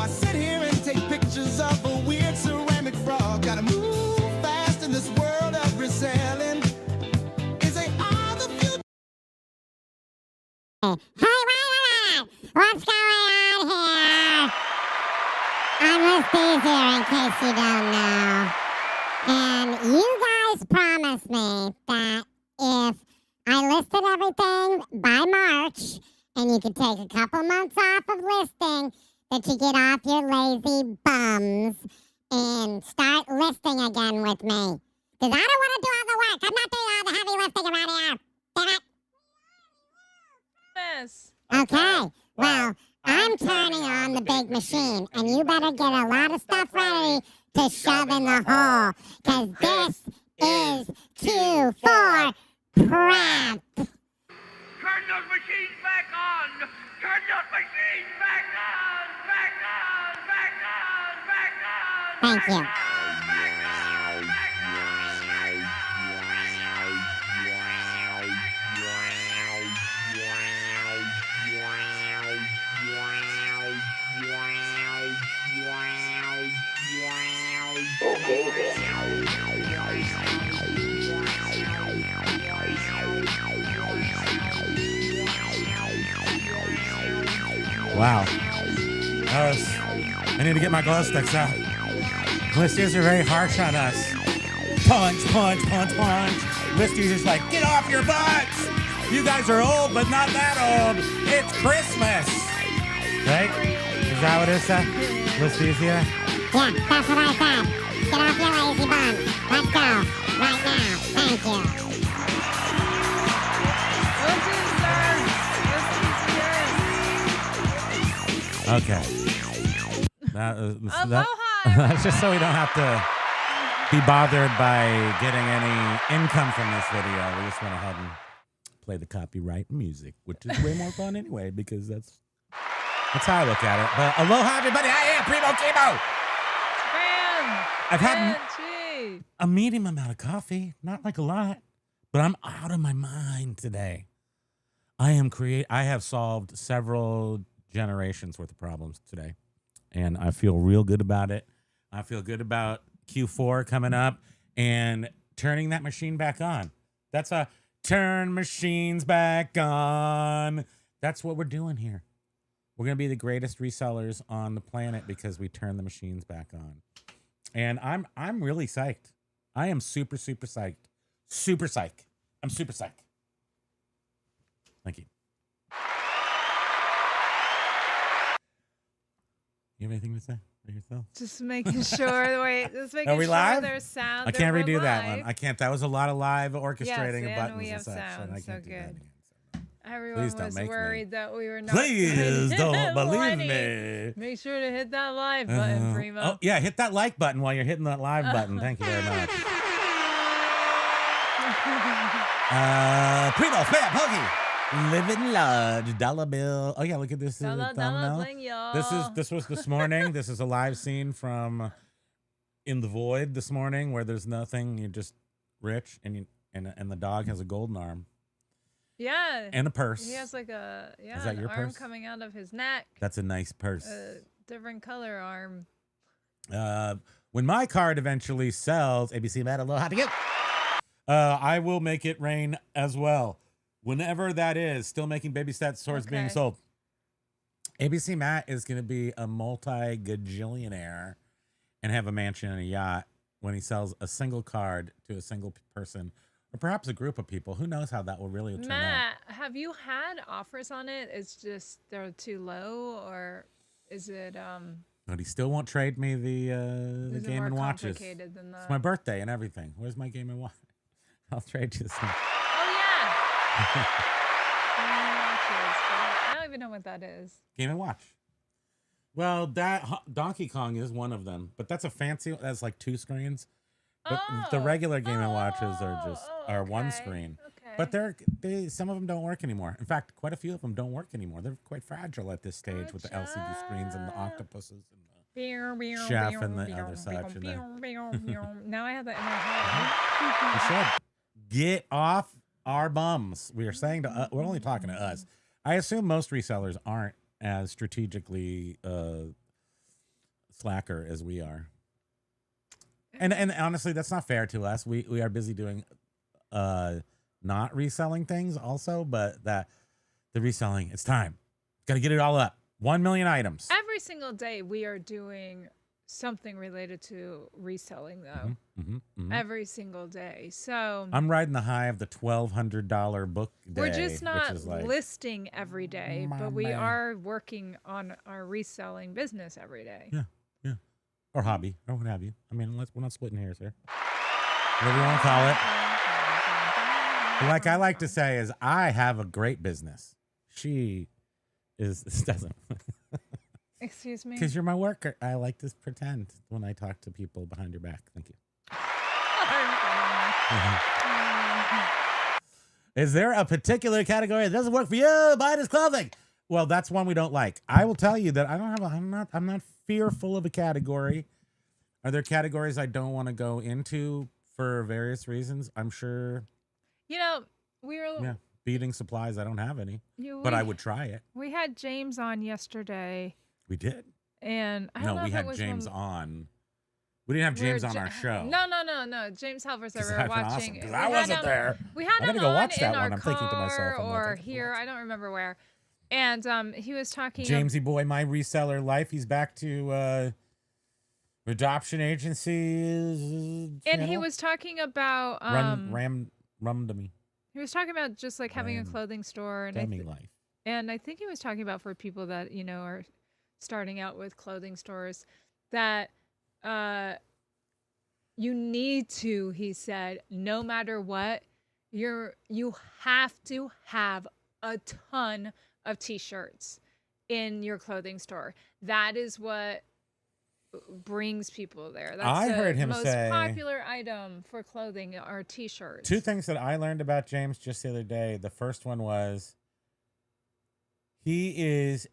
I sit here and take pictures of a weird ceramic frog. Gotta move fast in this world of reselling. Is a all the future? Hey, wait. What's going on here? I'm Liz here, in case you don't know. And you guys promised me that if I listed everything by March, and you could take a couple months off of listing, that you get off your lazy bums and start listing again with me. Because I don't want to do all the work. I'm not doing all the heavy lifting around here. Damn it. Yes. Okay, well, I'm turning on the big machine, and you better get a lot of stuff ready to shove in the hole, because this is Q4 prep. Turn those machines back on! Turn those machines back on! Back on! Back on! Back on! Thank you. Wow. I need to get my glow sticks out. Listies are very harsh on us. Punch, punch, punch, punch. Listies is like, get off your butts. You guys are old, but not that old. It's Christmas. Right? Is that what it said? Listies, yeah? Yeah, that's what I said. Get off your lazy bums. Let's go. Right now. Thank you. Okay. That's just so we don't have to be bothered by getting any income from this video. We just went ahead and play the copyright music, which is way more fun anyway, because that's how I look at it. But aloha, everybody. I am PRIMOKIMO. I've had a medium amount of coffee, not like a lot, but I'm out of my mind today. I have solved several generations worth of problems today, and I feel real good about it. I feel good about Q4 coming up and turning that machine back on. That's a turn machines back on. That's what we're doing here. We're going to be the greatest resellers on the planet because we turn the machines back on. And I'm really psyched. I am super, super psyched. Super psyched. I'm super psyched. Thank you. You have anything to say for yourself? Just making sure. Wait, just making Are we sure live? there's sound. I can't redo live. that one. I can't. That was a lot of live orchestrating yes, of buttons we have and such. sound. And I So can't do that good. again. So. Everyone Please don't was make worried me. that we were not. Please don't believe Lenny, me. Make sure to hit that live button, Primo. Oh, yeah. Hit that like button while you're hitting that live button. Thank you very much. Primo, spam, Pokey. Living large, dollar bill. Oh, yeah. Look at this thumbnail. Bling, y'all. This was this morning. This is a live scene from In the Void this morning where there's nothing. You're just rich and the dog has a golden arm. Yeah. And a purse. He has like a Is that your arm purse? coming out of his neck. That's a nice purse. Different color arm. When my card eventually sells, ABC Matt, aloha to you. I will make it rain as well. Whenever that is, still making baby stats towards being sold. ABC Matt is going to be a multi-gajillionaire and have a mansion and a yacht when he sells a single card to a single person or perhaps a group of people. Who knows how that will really turn out. Matt, have you had offers on it? It's just they're too low, or is it But he still won't trade me the Game and Watches. Complicated than that? It's my birthday and everything. Where's my Game and Watch? I'll trade you some. Oh yeah. I don't even know what that is. Game and Watch. Well, that Donkey Kong is one of them, but that's a fancy. That's like 2 screens. But the regular Game and Watches are one screen. Okay. But some of them don't work anymore. In fact, quite a few of them don't work anymore. They're quite fragile at this stage with the LCD screens and the octopuses and the chef and the other such. Now I have that in my head. You should get off our bums. We are saying to we're only talking to us. I assume most resellers aren't as strategically slacker as we are. And honestly, that's not fair to us. We are busy doing not reselling things also, but the reselling, it's time. Got to get it all up. 1 million items. Every single day we are doing something related to reselling, though. Every single day. So I'm riding the high of the $1,200 book day. we're just not which is like, listing every day, my but we man. are working on our reselling business every day. Yeah. Or hobby, or what have you. I mean, we're not splitting hairs here. Whatever you want to call it. Like I like to say is I have a great business. She doesn't. Excuse me? Because you're my worker. I like to pretend when I talk to people behind your back. Thank you. Is there a particular category that doesn't work for you? Buy this clothing. Well, that's one we don't like. I will tell you that I'm not fearful of a category. Are there categories I don't want to go into for various reasons? I'm sure. You know, we were Beating supplies, I don't have any. But I would try it. We had James on yesterday. We did. And I don't know we if it had was James when on. We didn't have James on our show. No. James Helvers that we were watching. Because I wasn't there. We had I gotta him go on watch that in one. our I'm thinking to myself, car I'm like, or I gotta here. watch I don't remember where. And he was talking. Jamesy boy, my reseller life. He's back to adoption agencies. And he was talking about rum to me. He was talking about just like having a clothing store and Life. And I think he was talking about for people that, are starting out with clothing stores that you need to, he said, no matter what, you have to have a ton of t-shirts in your clothing store. That is what brings people there. That's heard him most say popular item for clothing are t-shirts. Two things that I learned about James just the other day. The first one was he is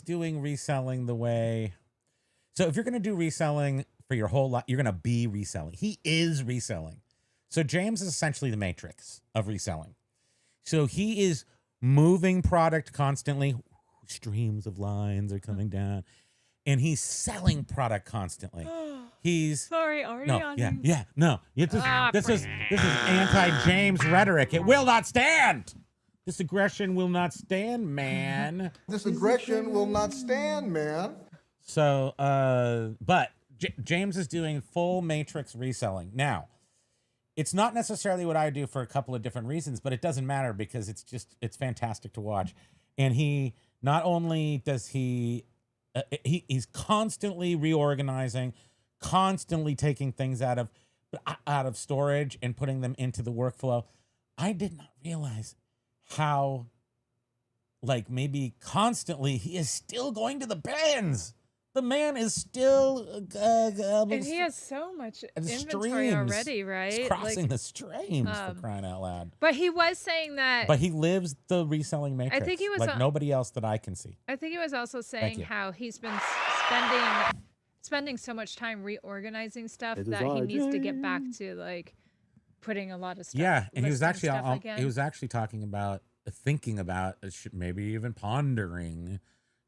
doing reselling the way. So if you're going to do reselling for your whole life, you're going to be reselling. He is reselling. So James is essentially the Matrix of reselling. So he is moving product constantly. Streams of lines are coming down, and he's selling product constantly. He's sorry, already on you. No. This is anti-James rhetoric. It will not stand. This aggression will not stand, man. This aggression will not stand, man. So, but James is doing full Matrix reselling now. It's not necessarily what I do for a couple of different reasons, but it doesn't matter because it's fantastic to watch, and he. Not only does he's constantly reorganizing, constantly taking things out of storage and putting them into the workflow. I did not realize how, like, maybe constantly he is still going to the bins. The man is still and he has so much inventory already, right? He's crossing the streams for crying out loud. But he was saying that. But he lives the reselling matrix. I think he was like nobody else that I can see. I think he was also saying how he's been spending so much time reorganizing stuff that he needs to get back to like putting a lot of stuff. Yeah, and he was actually talking about thinking about maybe even pondering.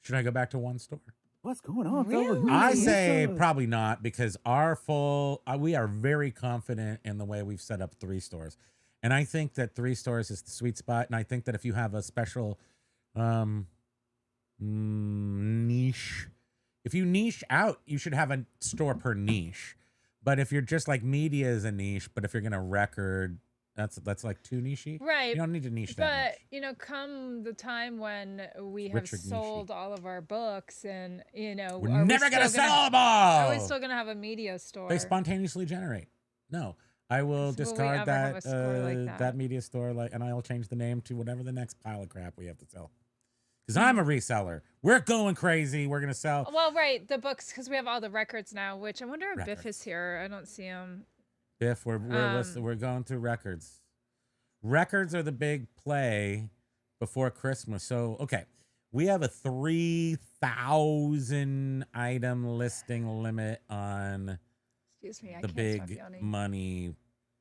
Should I go back to one store? What's going on, Really? I say probably not because we are very confident in the way we've set up 3 stores. And I think that 3 stores is the sweet spot. And I think that if you have a special niche, if you niche out, you should have a store per niche. But if you're just like media is a niche, but if you're going to record, that's like too niche-y. Right. You don't need to niche that much. Come the time when we have Richard sold all of our books and, we're never going to sell them all. Are we still going to have a media store? They spontaneously generate. No. I will discard that media store and I'll change the name to whatever the next pile of crap we have to sell. Because I'm a reseller. We're going crazy. We're going to sell. Well, right. The books, because we have all the records now, which I wonder if Biff is here. I don't see him. Biff, we're going through records. Records are the big play before Christmas. So, okay, we have a 3,000 item listing limit on the big money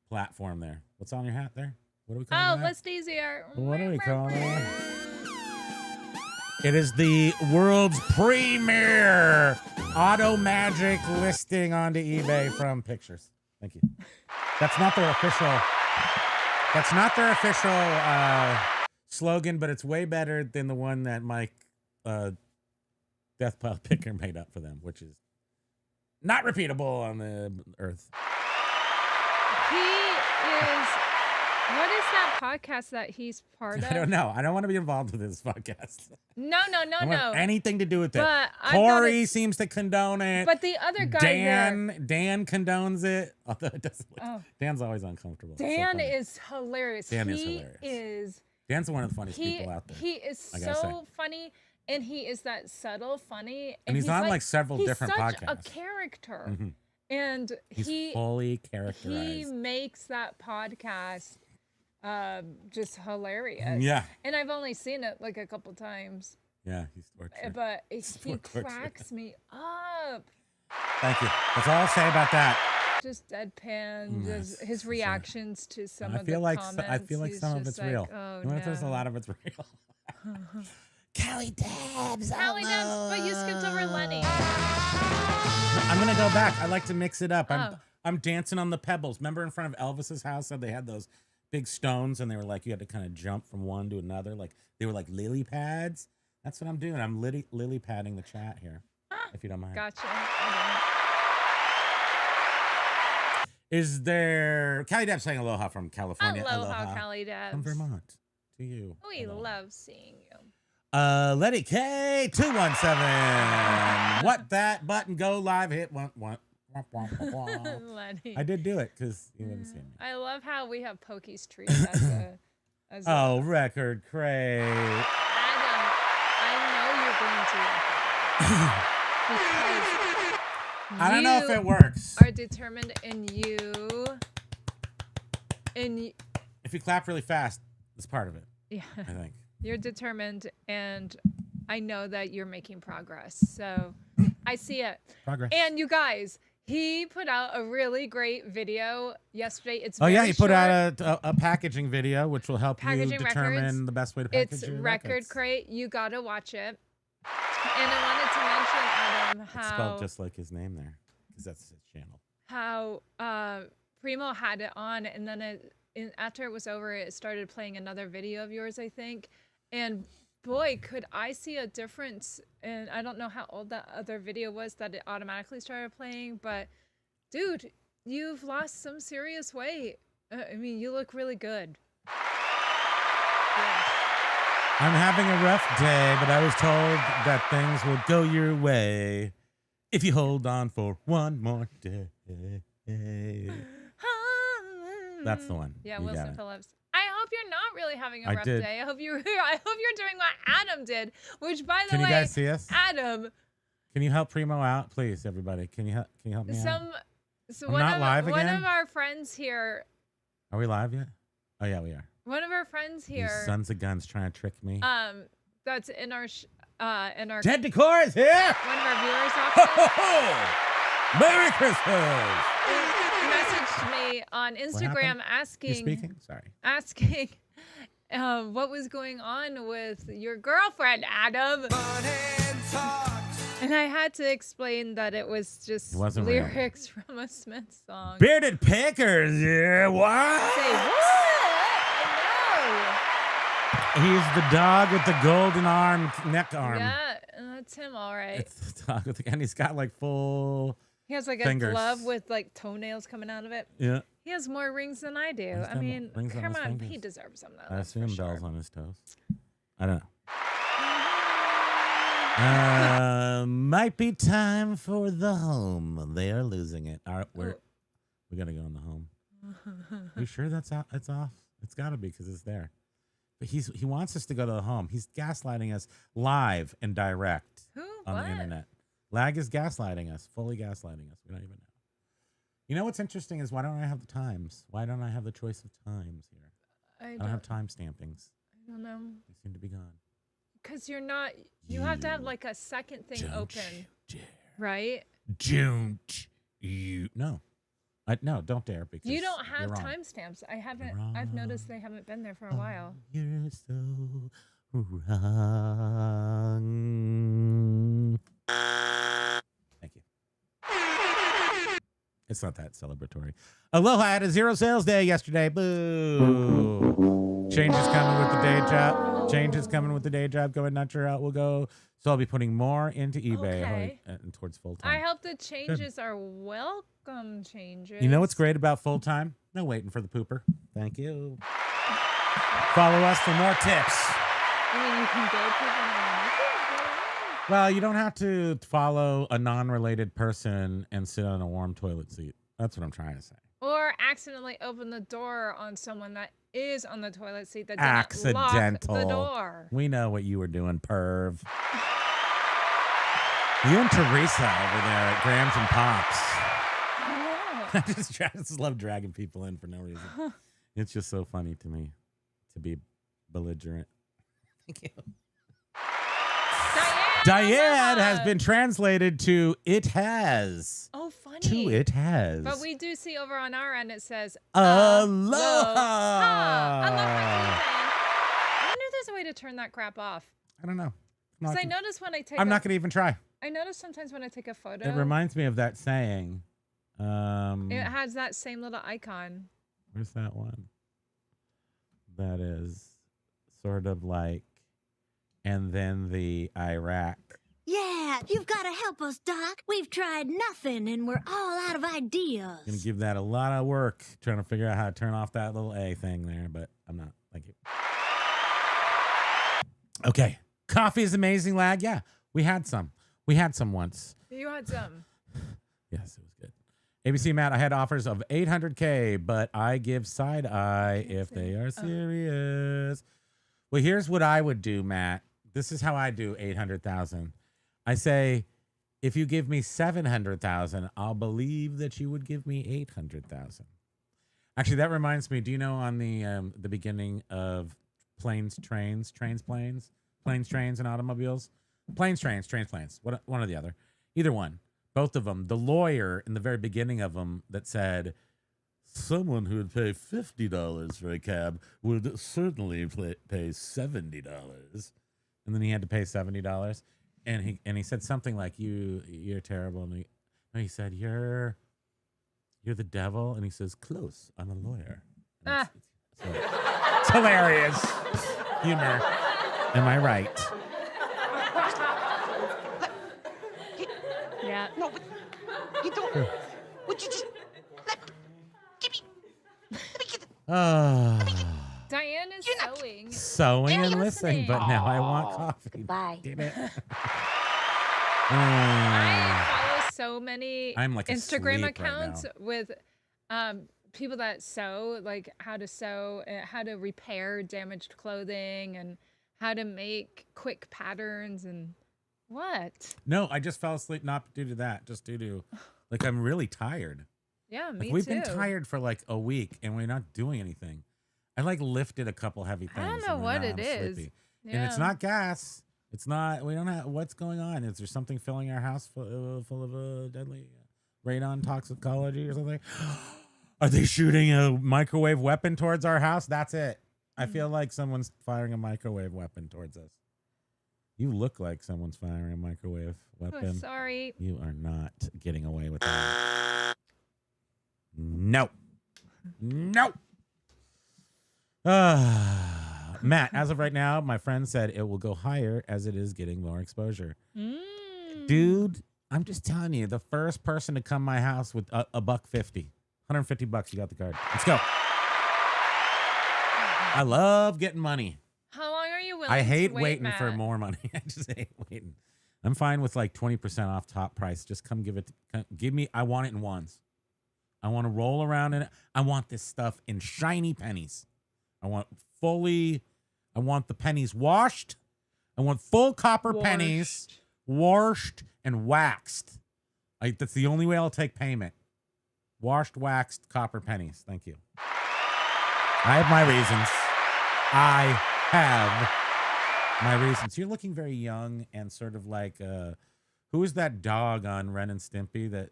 platform there. What's on your hat there? What are we calling that? List easier. What are we calling it? It is the world's premier auto magic listing onto eBay from Pictures. Thank you. That's not their official. That's not their official slogan, but it's way better than the one that Mike Deathpile Picker made up for them, which is not repeatable on the earth. He is. What is that podcast that he's part of? I don't know. I don't want to be involved with this podcast. No. I don't want anything to do with it. But Corey seems to condone it. But the other guy Dan condones it. Although it doesn't look, Dan's always uncomfortable. Dan is hilarious. Dan is hilarious. Dan's one of the funniest people out there. He is so funny, and he is that subtle funny. And he's on like several different podcasts. He's such a character. Mm-hmm. And he's fully characterized. He makes that podcast just hilarious. Yeah. And I've only seen it like a couple times. Yeah, he's tortured. But he cracks me up. Thank you. That's all I'll say about that. Just deadpan, just his reactions to some of the comments. I feel like some of it's real. Oh, you know, there's a lot of it's real. Callie Debs. But you skipped over Lenny. I'm gonna go back. I like to mix it up. I'm dancing on the pebbles. Remember in front of Elvis's house, they had those big stones, and they were like you had to kind of jump from one to another. Like they were like lily pads. That's what I'm doing. I'm lily padding the chat here, if you don't mind. Gotcha. Is there Callie Debs saying aloha from California? Aloha, Callie Debs. From Vermont to you. We love seeing you. Letty K 217. What that button go live hit one. Lenny. I did do it because you wouldn't see me. I love how we have Pokey's treat as a record crate. Adam, I know you're going to because I don't know if it works. Are determined in you. If you clap really fast, it's part of it. Yeah. I think. You're determined, and I know that you're making progress. So I see it. Progress. And you guys, he put out a really great video yesterday. It's he put out a packaging video, which will help you determine records. The best way to package it's your Record records. Crate. You got to watch it. And I wanted to mention, Adam, how... It's spelled just like his name there, because that's his channel. How Primo had it on, and then after it was over, it started playing another video of yours, I think. And boy, could I see a difference. And I don't know how old that other video was that it automatically started playing. But, dude, you've lost some serious weight. I mean, you look really good. Yeah. I'm having a rough day, but I was told that things will go your way if you hold on for one more day. That's the one. Yeah, Wilson Phillips. I hope you're not really having a rough day. I hope you're doing what Adam did, which, by the way, can you guys see us? Adam, can you help Primo out, please, everybody? Can you help me out? So I'm not live again? One of our friends here. Are we live yet? Oh yeah, we are. One of our friends here. These sons of guns trying to trick me. That's in our Ted Decor is here. One of our viewers often. Merry Christmas. Messaged me on Instagram asking. You're speaking? Sorry. Asking what was going on with your girlfriend, Adam. And I had to explain that it was just lyrics from a Smith song. Bearded Pickers, yeah. What? Say what? He's the dog with the golden neck arm. Yeah, that's him, all right. It's the dog with and he's got like full. He has like fingers. A glove with like toenails coming out of it. Yeah. He has more rings than I do. I mean, come on, he deserves some of that. I assume bells on his toes. I don't know. Might be time for the home. They are losing it. All right, we gotta go in the home. Are you sure that's out? It's off. It's gotta be because it's there. But he wants us to go to the home. He's gaslighting us live and direct on the internet. Lag is gaslighting us, fully gaslighting us. We don't even know. You know what's interesting is why don't I have the times? Why don't I have the choice of times here? I don't have time stampings. I don't know. They seem to be gone. Because you're not. You have to have like a second thing open, right? Don't you? No. No, don't dare because you don't have timestamps. I haven't. I've noticed they haven't been there for a while. You're so wrong. Thank you. It's not that celebratory. Aloha had a 0 sales day yesterday. Boo. Change is coming with the day job. Change is coming with the day job. Going not sure how it will go. So I'll be putting more into eBay Okay. and towards full time. I hope the changes are welcome changes. You know what's great about full time? No waiting for the pooper. Thank you. Follow us for more tips. You mean you can go to Well, you don't have to follow a non-related person and sit on a warm toilet seat. That's what I'm trying to say. or accidentally open the door on someone that is on the toilet seat that didn't Accidental. lock the door. We know what you were doing, perv. You and Teresa over there at Grams and Pops. I just love dragging people in for no reason. It's just so funny to me to be belligerent. Thank you. Diane has been translated to "it has." Oh, funny. To "it has." But we do see over on our end it says Aloha. Aloha to you, Diane. I wonder if there's a way to turn that crap off. I don't know. Because I notice when I take I'm not going to even try. I notice sometimes when I take a photo, It reminds me of that saying. it has that same little icon. Where's that one? That is sort of like, and then the Iraq. Yeah, you've got to help us, Doc. We've tried nothing and we're all out of ideas. Gonna give that a lot of work trying to figure out how to turn off that little A thing there, but I'm not. Thank you. Okay. Coffee is amazing, lad. Yeah, we had some. We had some once. You had some. Yes, it was good. ABC Matt, I had offers of $800K, but I give side eye if they are serious. Well, here's what I would do, Matt. This is how I do 800,000. I say, if you give me 700,000, I'll believe that you would give me 800,000. Actually, that reminds me. Do you know on the beginning of planes, trains, and automobiles? Planes, trains, planes. One or the other. Either one. Both of them. The lawyer in the very beginning of them that said, someone who would pay $50 for a cab would certainly pay $70. And then he had to pay $70. And he said something like, you're terrible. And he said, you're the devil. And he says, close, I'm a lawyer. It's hilarious. Humor. Am I right? Yeah. No, but you don't. Would you just give me? Let me get the. Diane is sewing. Sewing and listening, but now I want coffee. Bye. Damn it. I follow so many I'm like Instagram asleep right accounts now. with people that sew, like how to sew, how to repair damaged clothing, and how to make quick patterns and what? No, I just fell asleep not due to that, just due to, like, I'm really tired. Yeah, me Like, we've too. been tired for like a week and we're not doing anything. I like lifted a couple heavy things. I don't and know then what now it I'm is. sleepy. And it's Yeah. not gas. It's not, we don't have, what's going on? Is there something filling our house full of deadly radon toxicology or something? Are they shooting a microwave weapon towards our house? That's it. I feel like someone's firing a microwave weapon towards us. You look like someone's firing a microwave weapon. Oh, sorry. You are not getting away with that. No. No. Matt, as of right now, my friend said it will go higher as it is getting more exposure. Dude, I'm just telling you, the first person to come my house with a $150, $150, you got the card. Let's go. I love getting money. How long are you willing I hate to wait, waiting for Matt? more money. I just hate waiting. I'm fine with like 20% off top price. Just come give me, I want it in ones. I want to roll around in it. I want this stuff in shiny pennies. I want the pennies washed. I want full copper pennies, washed and waxed. That's the only way I'll take payment. Washed, waxed, copper pennies. Thank you. I have my reasons. You're looking very young and sort of like, who is that dog on Ren and Stimpy that,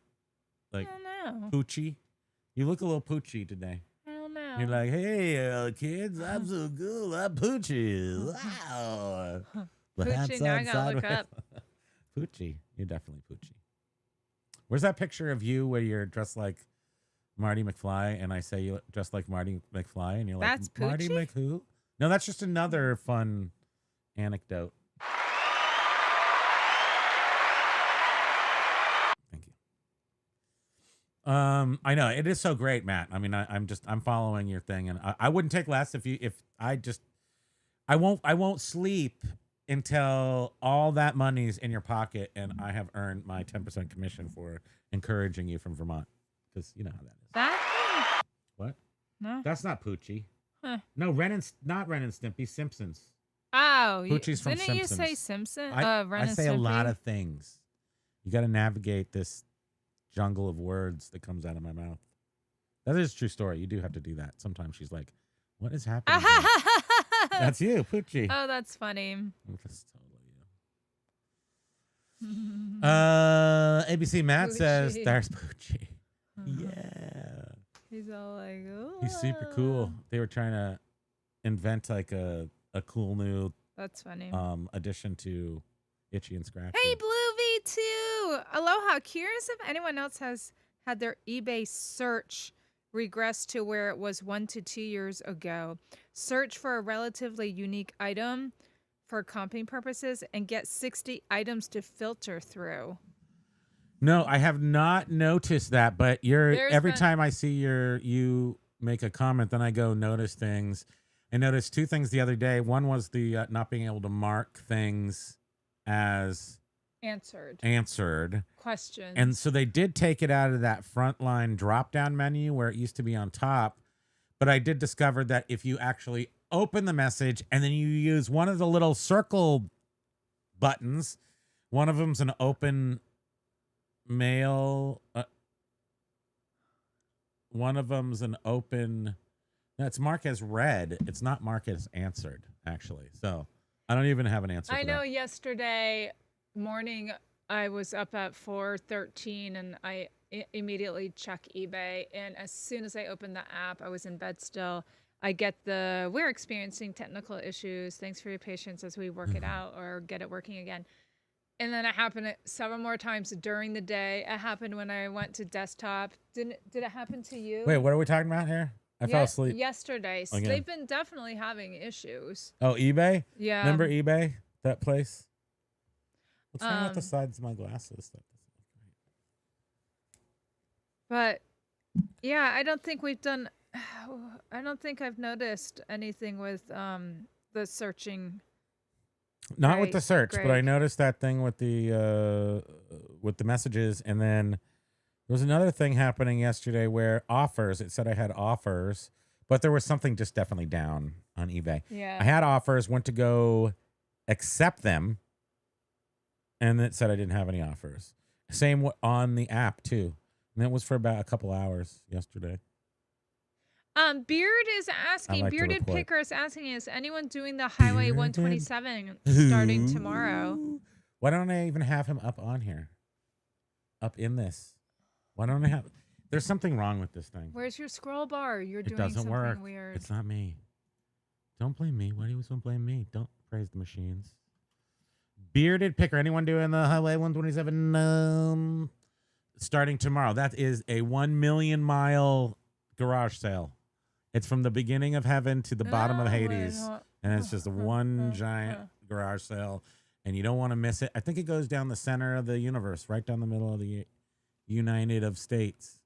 like, I don't know. Poochie? You look a little Poochie today. I don't know. know. You're like, hey, kids, I'm so cool. I'm Poochie. Wow. The hat's Poochie, now I gotta on look sideways. up. Poochie. You're definitely Poochie. Where's that picture of you where you're dressed like Marty McFly and I say you look dressed like Marty McFly and you're like, That's Marty Poochie? McWho? No, that's just another fun anecdote. Thank you. I know it is so great, Matt. I mean, I'm following your thing, and I wouldn't take less if I won't sleep until all that money's in your pocket and I have earned my 10% commission for encouraging you from Vermont, because you know how that is. That What? No. That's not Poochie. Huh. No, not Ren and Stimpy. Simpsons. Oh, Poochie's from didn't you say Simpsons. Simpson? I Ren and say a lot Stimpy? of things. You got to navigate this jungle of words that comes out of my mouth. That is a true story. You do have to do that. Sometimes she's like, "What is happening?" here?" That's you, Poochie. Oh, that's funny. That's totally you. ABC Matt says, Poochie. "There's Poochie." Yeah. He's all like, oh. He's super cool. They were trying to invent like a cool new That's funny. addition to Itchy and Scratchy. Hey, Blue V2. Aloha. Curious if anyone else has had their eBay search regress to where it was 1 to 2 years ago. Search for a relatively unique item for comping purposes and get 60 items to filter through. No, I have not noticed that, but every been- time I see you make a comment, then I go notice things. I noticed two things the other day. One was the not being able to mark things as answered. Questions. And so they did take it out of that frontline drop-down menu where it used to be on top. But I did discover that if you actually open the message and then you use one of the little circle buttons, one of them's an open mail. One of them's an open. That's marked as read. It's not marked as answered, actually. So I don't even have an answer. I for know that. yesterday morning I was up at 4:13 and I immediately check eBay, and as soon as I opened the app, I was in bed still. I get we're experiencing technical issues. Thanks for your patience as we work it out or get it working again. And then it happened several more times during the day. It happened when I went to desktop. Did it happen to you? Wait, what are we talking about here? I fell asleep. Yesterday. So Again. they've been definitely having issues. Oh, eBay? Yeah. Remember eBay? That place? What's wrong with the sides of my glasses? But yeah, I don't think I've noticed anything with the searching. Not with the Right, search, but I Greg. noticed that thing with the messages, and then there was another thing happening yesterday where offers. It said I had offers, but there was something just definitely down on eBay. Yeah. I had offers, went to go accept them, and it said I didn't have any offers. Same on the app too, and that was for about a couple hours yesterday. Beard is asking, like to Bearded report. Picker is asking, is anyone doing the Highway Bearded 127 starting tomorrow? Why don't I even have him up on here? Up in this. Why don't I have? There's something wrong with this thing. Where's your scroll bar? You're It doing doesn't something work. weird. It's not me. Don't blame me. Why do you always blame me? Don't praise the machines. Bearded Picker. Anyone doing the Highway 127 starting tomorrow? That is a 1 million mile garage sale. It's from the beginning of heaven to the bottom of Hades. And it's just one giant garage sale. And you don't want to miss it. I think it goes down the center of the universe, right down the middle of the United of States.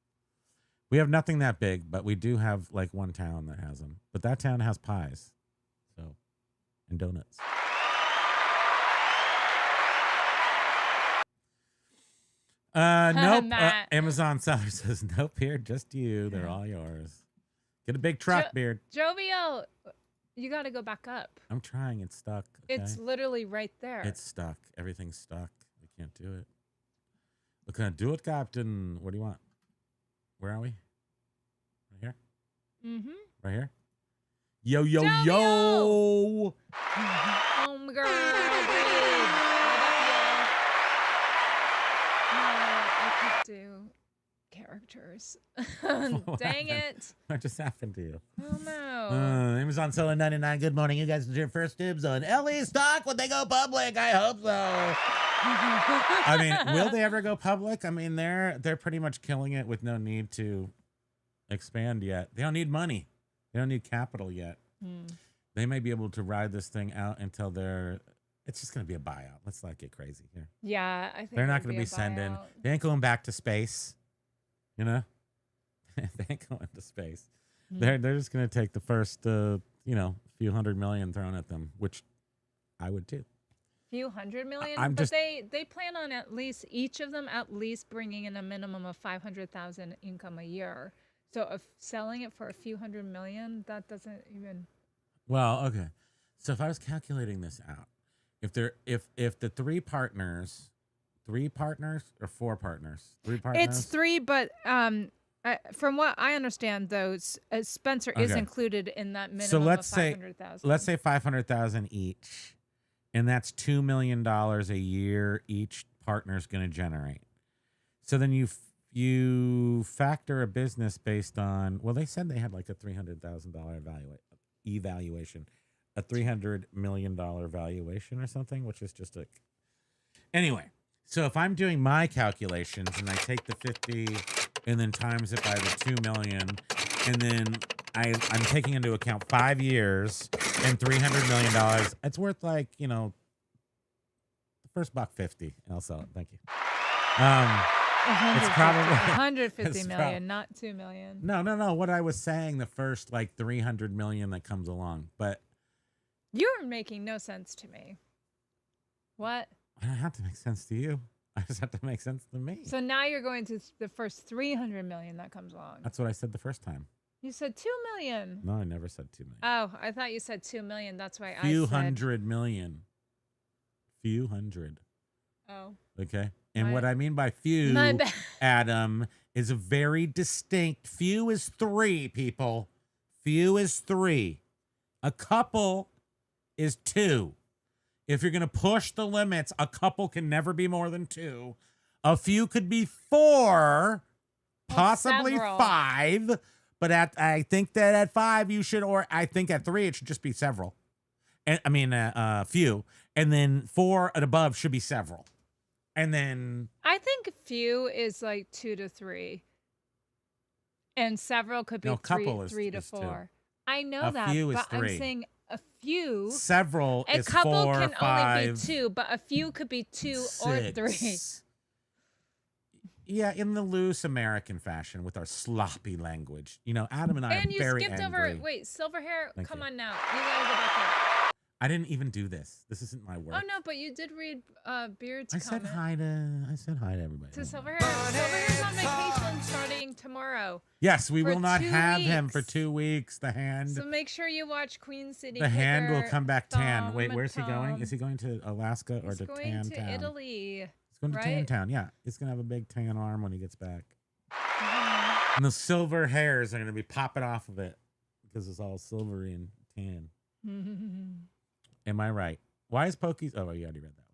We have nothing that big, but we do have like one town that has them. But that town has pies. So, and donuts. Nope. Matt. Amazon seller says, nope, here, just you. They're all yours. Get a big truck, Beard. Jovial, you got to go back up. I'm trying. It's stuck. Okay? It's literally right there. It's stuck. Everything's stuck. We can't do it. We can't do it, Captain. What do you want? Where are we? Right here? Mm-hmm. Right here? Yo, yo, Jovial! yo! Home girl, babe. I can't do characters. Dang it. What just happened to you? Oh no. Amazon selling 99. Good morning. You guys did your first dibs on LE stock when they go public. I hope so. I mean, will they ever go public? I mean, they're pretty much killing it with no need to expand yet. They don't need money. They don't need capital yet. They may be able to ride this thing out until it's just going to be a buyout. Let's not get crazy here. Yeah, I think They're not going to be sending. They ain't going back to space. You know, they ain't going to space. They're just going to take the first, few $100 million thrown at them, which I would too. Few $100 million, but they plan on at least each of them at least bringing in a minimum of 500,000 income a year. So if selling it for a few $100 million, that doesn't even. Well, okay. So if I was calculating this out, if the three partners or four partners, It's three, but from what I understand, those Spencer is included in that minimum. So let's of 500,000. say 500,000 each, and that's $2 million a year each partner's going to generate. So then you factor a business based on, well, they said they had like a $300,000 evaluation, a $300 million valuation or something, which is just anyway. So if I'm doing my calculations and I take the 50 and then times it by the 2 million, and then I'm taking into account 5 years and $300 million, it's worth like, the first $1.50, and I'll sell it. Thank you. It's probably 150 million, not 2 million. No. What I was saying, the first like 300 million that comes along, but you're making no sense to me. What? I don't have to make sense to you. I just have to make sense to me. So now you're going to the first 300 million that comes along. That's what I said the first time. You said 2 million. No, I never said 2 million. Oh, I thought you said 2 million. That's why Few I said. $100 million. Few hundred. Oh. Okay. And what I mean by few, Adam, is a very distinct. Few is 3, people. Few is 3. A couple is 2. If you're going to push the limits, a couple can never be more than 2. A few could be 4, possibly several. 5. But I think that at 5 you should, or I think at 3 it should just be several. And I mean, few. And then 4 and above should be several. And then I think few is like 2 to 3. And several could be three to 4. 2. I know A that, few is but 3. I'm saying a few. Several A is couple 4, can 5, only be 2, but a few could be 2 or 3. 6. Yeah, in the loose American fashion with our sloppy language. Adam and I And are you very skipped angry. over. Wait, silver hair. Thank Come you. on now. You gotta go back up. I didn't even do this. This isn't my work. Oh no, but you did read Beard's I said comment. hi to everybody. To Silver Hair. Silver Hair's on vacation starting tomorrow. Yes, we for will not 2 have him weeks. for 2 weeks. The hand. So make sure you watch Queen City. The hand will Kicker, come back tan. Wait, Thumb, where's he going? Tom. Is he going to Alaska or He's to going Tan to Town? Italy. He's going to Tan right? Town. Yeah, he's going to have a big tan arm when he gets back. Mhm. And the silver hairs are going to be popping off of it because it's all silvery and tan. Am I right? Why is Pokey's? Oh, you already read that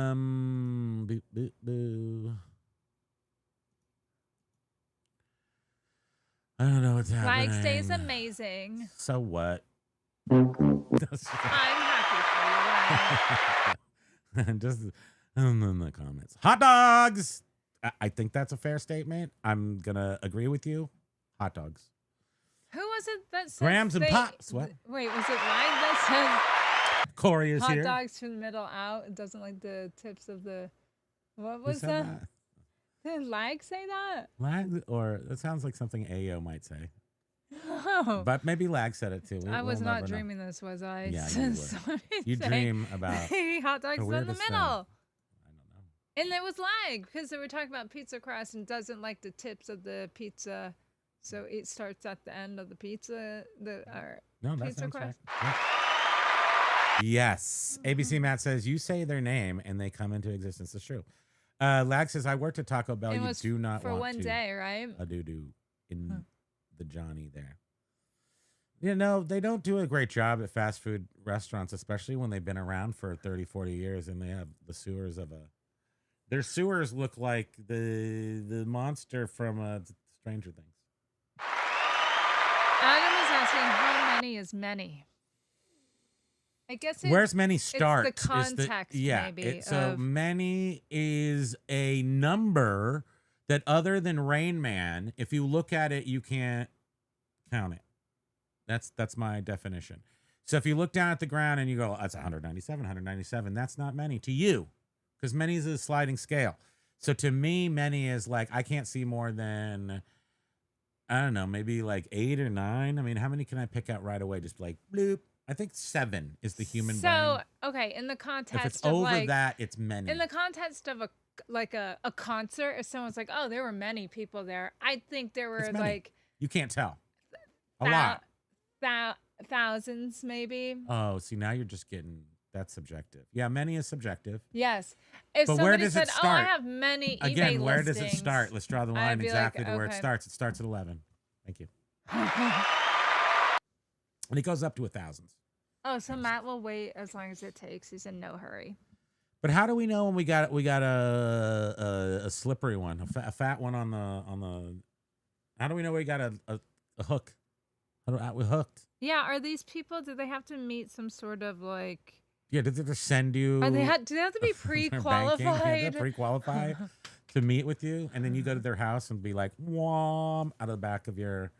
one. Boo, boo, boo. I don't know what's happening. Flag Day is amazing. So what? I'm happy for you. Just in the comments. Hot dogs. I think that's a fair statement. I'm gonna agree with you. Hot dogs. Who was it that said Grams and pops. What? Wait, was it Lag that said Corey is hot here. dogs from the middle out? It doesn't like the tips of the. What Who was said that? Did Lag say that? Lag, or that sounds like something Ayo might say. Oh, But maybe Lag said it too. I was we'll not never know. dreaming this, was I? Yeah, you were. Somebody You say, dream about Hey, hot dogs in the weirdest thing. middle. I don't know. And it was Lag because they were talking about pizza crust and doesn't like the tips of the pizza. So it starts at the end of the pizza. No, that Pizza sounds crust. right. Yeah. Yes. ABC Matt says you say their name and they come into existence. It's true. Lag says I worked at Taco Bell. It You was do not for want one to. day, right? A doo-doo in the Johnny there. They don't do a great job at fast food restaurants, especially when they've been around for 30, 40 years and they have the sewers of a Their sewers look like the monster from Stranger Things. Adam is asking how many is many. I guess Where's many start? It's the context, maybe. So many is a number that, other than Rain Man, if you look at it, you can't count it. That's my definition. So if you look down at the ground and you go, that's 197, that's not many to you, because many is a sliding scale. So to me, many is like, I can't see more than, I don't know, maybe like 8 or 9. I mean, how many can I pick out right away? Just like bloop. I think 7 is the human brain. So, okay, in the context If it's of over like, that, it's many. in the context of a concert, if someone's like, oh, there were many people there, I think there were like, you can't tell. A lot. Thousands, maybe. Oh, see, now you're just getting, that's subjective. Yeah, many is subjective. Yes. If But somebody where does said, it start? oh, I have many eBay Again, where listings, does it start? Let's draw the I'd line be exactly like, to where it okay. starts. It starts at 11. Thank you. And it goes up to 1,000. Oh, so Matt will wait as long as it takes. He's in no hurry. But how do we know when we got a slippery one, a fat one on the? How do we know we got a hook? We're hooked. Yeah, are these people? Do they have to meet some sort of like? Yeah, did they just send you? Do they have to be their banking? pre-qualified? Yeah, pre-qualified to meet with you, and then you go to their house and be like, "Wham!" out of the back of your.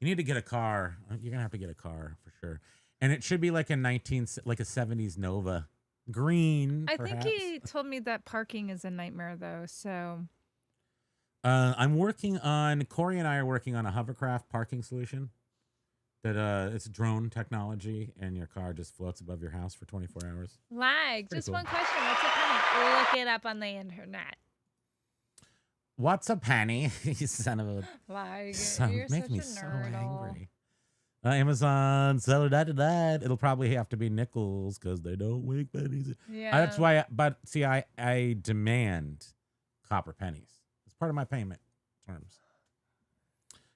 You need to get a car. You're gonna have to get a car for sure, and it should be like a 70s Nova, green. I perhaps. think he told me that parking is a nightmare, though. So. I'm working on. Corey and I are working on a hovercraft parking solution. That it's drone technology, and your car just floats above your house for 24 hours. Lag. Pretty Just cool. one question. What's a penny? Look it up on the internet. What's a penny? You son of a. Lag. Son, You're make such me a so nerdle. angry. Amazon, sell it at that. It'll probably have to be nickels because they don't make pennies. Yeah. That's why. But see, I demand copper pennies. It's part of my payment terms.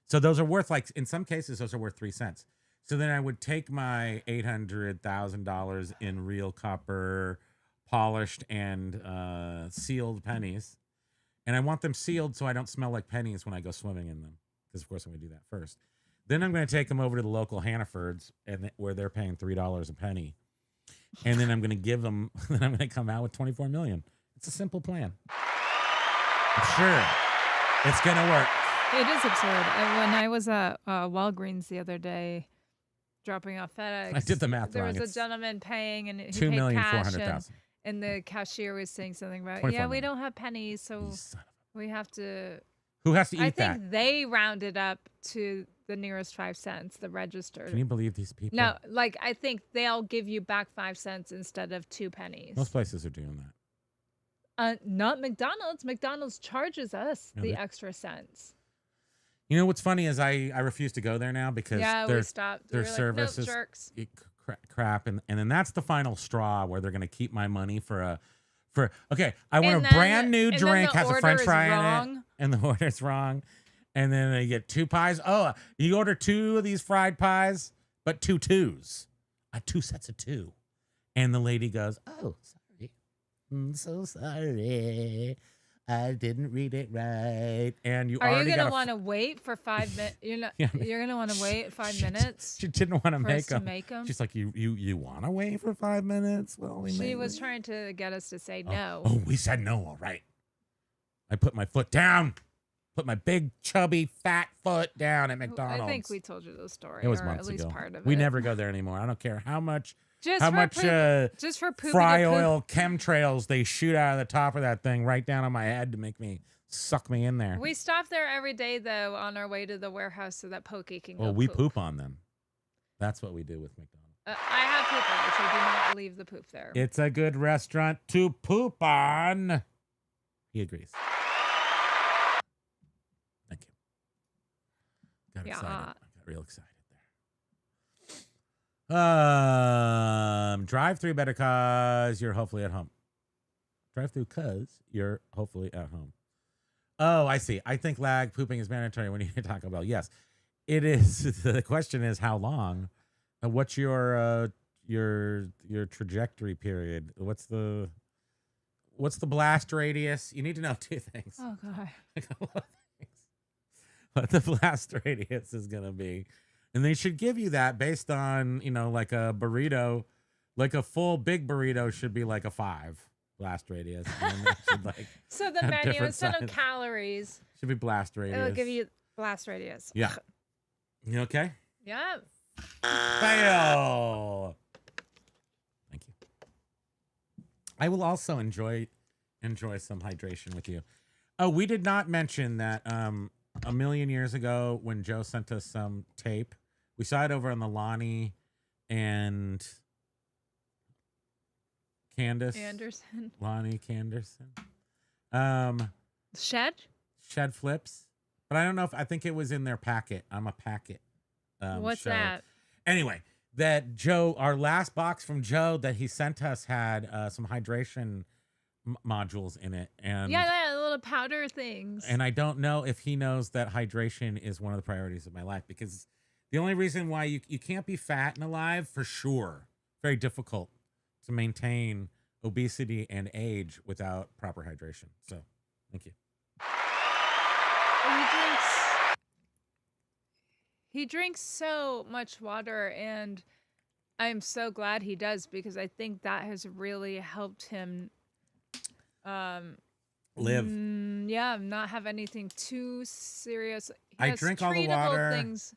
So those are worth, like, in some cases, those are worth 3 cents. So then I would take my $800,000 in real copper, polished and sealed pennies, and I want them sealed so I don't smell like pennies when I go swimming in them. Because of course I'm going to do that first. Then I'm going to take them over to the local Hannafords, where they're paying $3 a penny, and then I'm going to give them. Then I'm going to come out with 24 million. It's a simple plan. I'm sure it's going to work. It is absurd. When I was at Walgreens the other day, dropping off FedEx, I did the math there wrong. was a It's gentleman paying, and he paid 2,400,000. cash, and the cashier was saying something about, 24 yeah, we million. don't have pennies, so You son of we have to. Who has to eat I that? think they rounded up to the nearest 5 cents, the register. Can you believe these people? No, like I think they'll give you back 5 cents instead of 2 pennies. Most places are doing that. Not McDonald's. McDonald's charges us No, the they- extra cents. You know what's funny is I refuse to go there now because Yeah, their we stopped. their we were service like, is nope, jerks. crap, and then that's the final straw where they're going to keep my money for okay. I want And a then- brand new and then drink the has a order French is fry in it, wrong. and the order's wrong, and then they get 2 pies. Oh, you order 2 of these fried pies, but 2 twos, 2 sets of 2, and the lady goes, "Oh, sorry, I'm so sorry." I didn't read it right, and you Are you already gonna got want to wait for 5 minutes? You're not. Yeah, You're gonna want to wait 5 minutes. She didn't want to for us make to them. make 'em? She's like, you want to wait for 5 minutes? Well, we She made was it." trying to get us to say Oh, no. Oh, we said no. All right. I put my foot down. Put my big, chubby, fat foot down at McDonald's. I think we told you the story, It was or months at least ago. part of We it. never go there anymore. I don't care how much Just how for much just for pooping fry to poop. oil chemtrails they shoot out of the top of that thing right down on my head to make me suck me in there. We stop there every day though on our way to the warehouse so that Pokey can go. Well, we poop on them. That's what we do with McDonald's. I have poop on it, so do not leave the poop there. It's a good restaurant to poop on. He agrees. Thank you. Got Yeah. excited. I got real excited there. Drive through better cause you're hopefully at home. Drive through cause you're hopefully at home. Oh, I see. I think lag pooping is mandatory when you eat Taco Bell. Yes, it is. The question is how long? What's your trajectory period? what's the blast radius? You need to know 2 things. Oh god. A couple of things. What the blast radius is gonna be, and they should give you that based on like a burrito, like a full big burrito should be like a 5 blast radius. And then they should, like, So the have menu different instead of size. calories, Should be blast radius. it'll give you blast radius. Yeah. You okay? Yeah. Fail. Thank you. I will also enjoy some hydration with you. Oh, we did not mention that a million years ago when Joe sent us some tape, we saw it over on the Lonnie and Candace. Anderson. Lonnie Canderson. Shed? Shed Flips. But I don't know if I think it was in their packet. I'm a packet. What's show. that? Anyway, that Joe, our last box from Joe that he sent us had some hydration modules in it, and Yeah, little powder things. and I don't know if he knows that hydration is one of the priorities of my life, because the only reason why you can't be fat and alive, for sure, very difficult to maintain obesity and age without proper hydration. So, thank you. He drinks so much water, and I'm so glad he does, because I think that has really helped him Live. Yeah, not have anything too serious. He I has drink all the treatable water. things,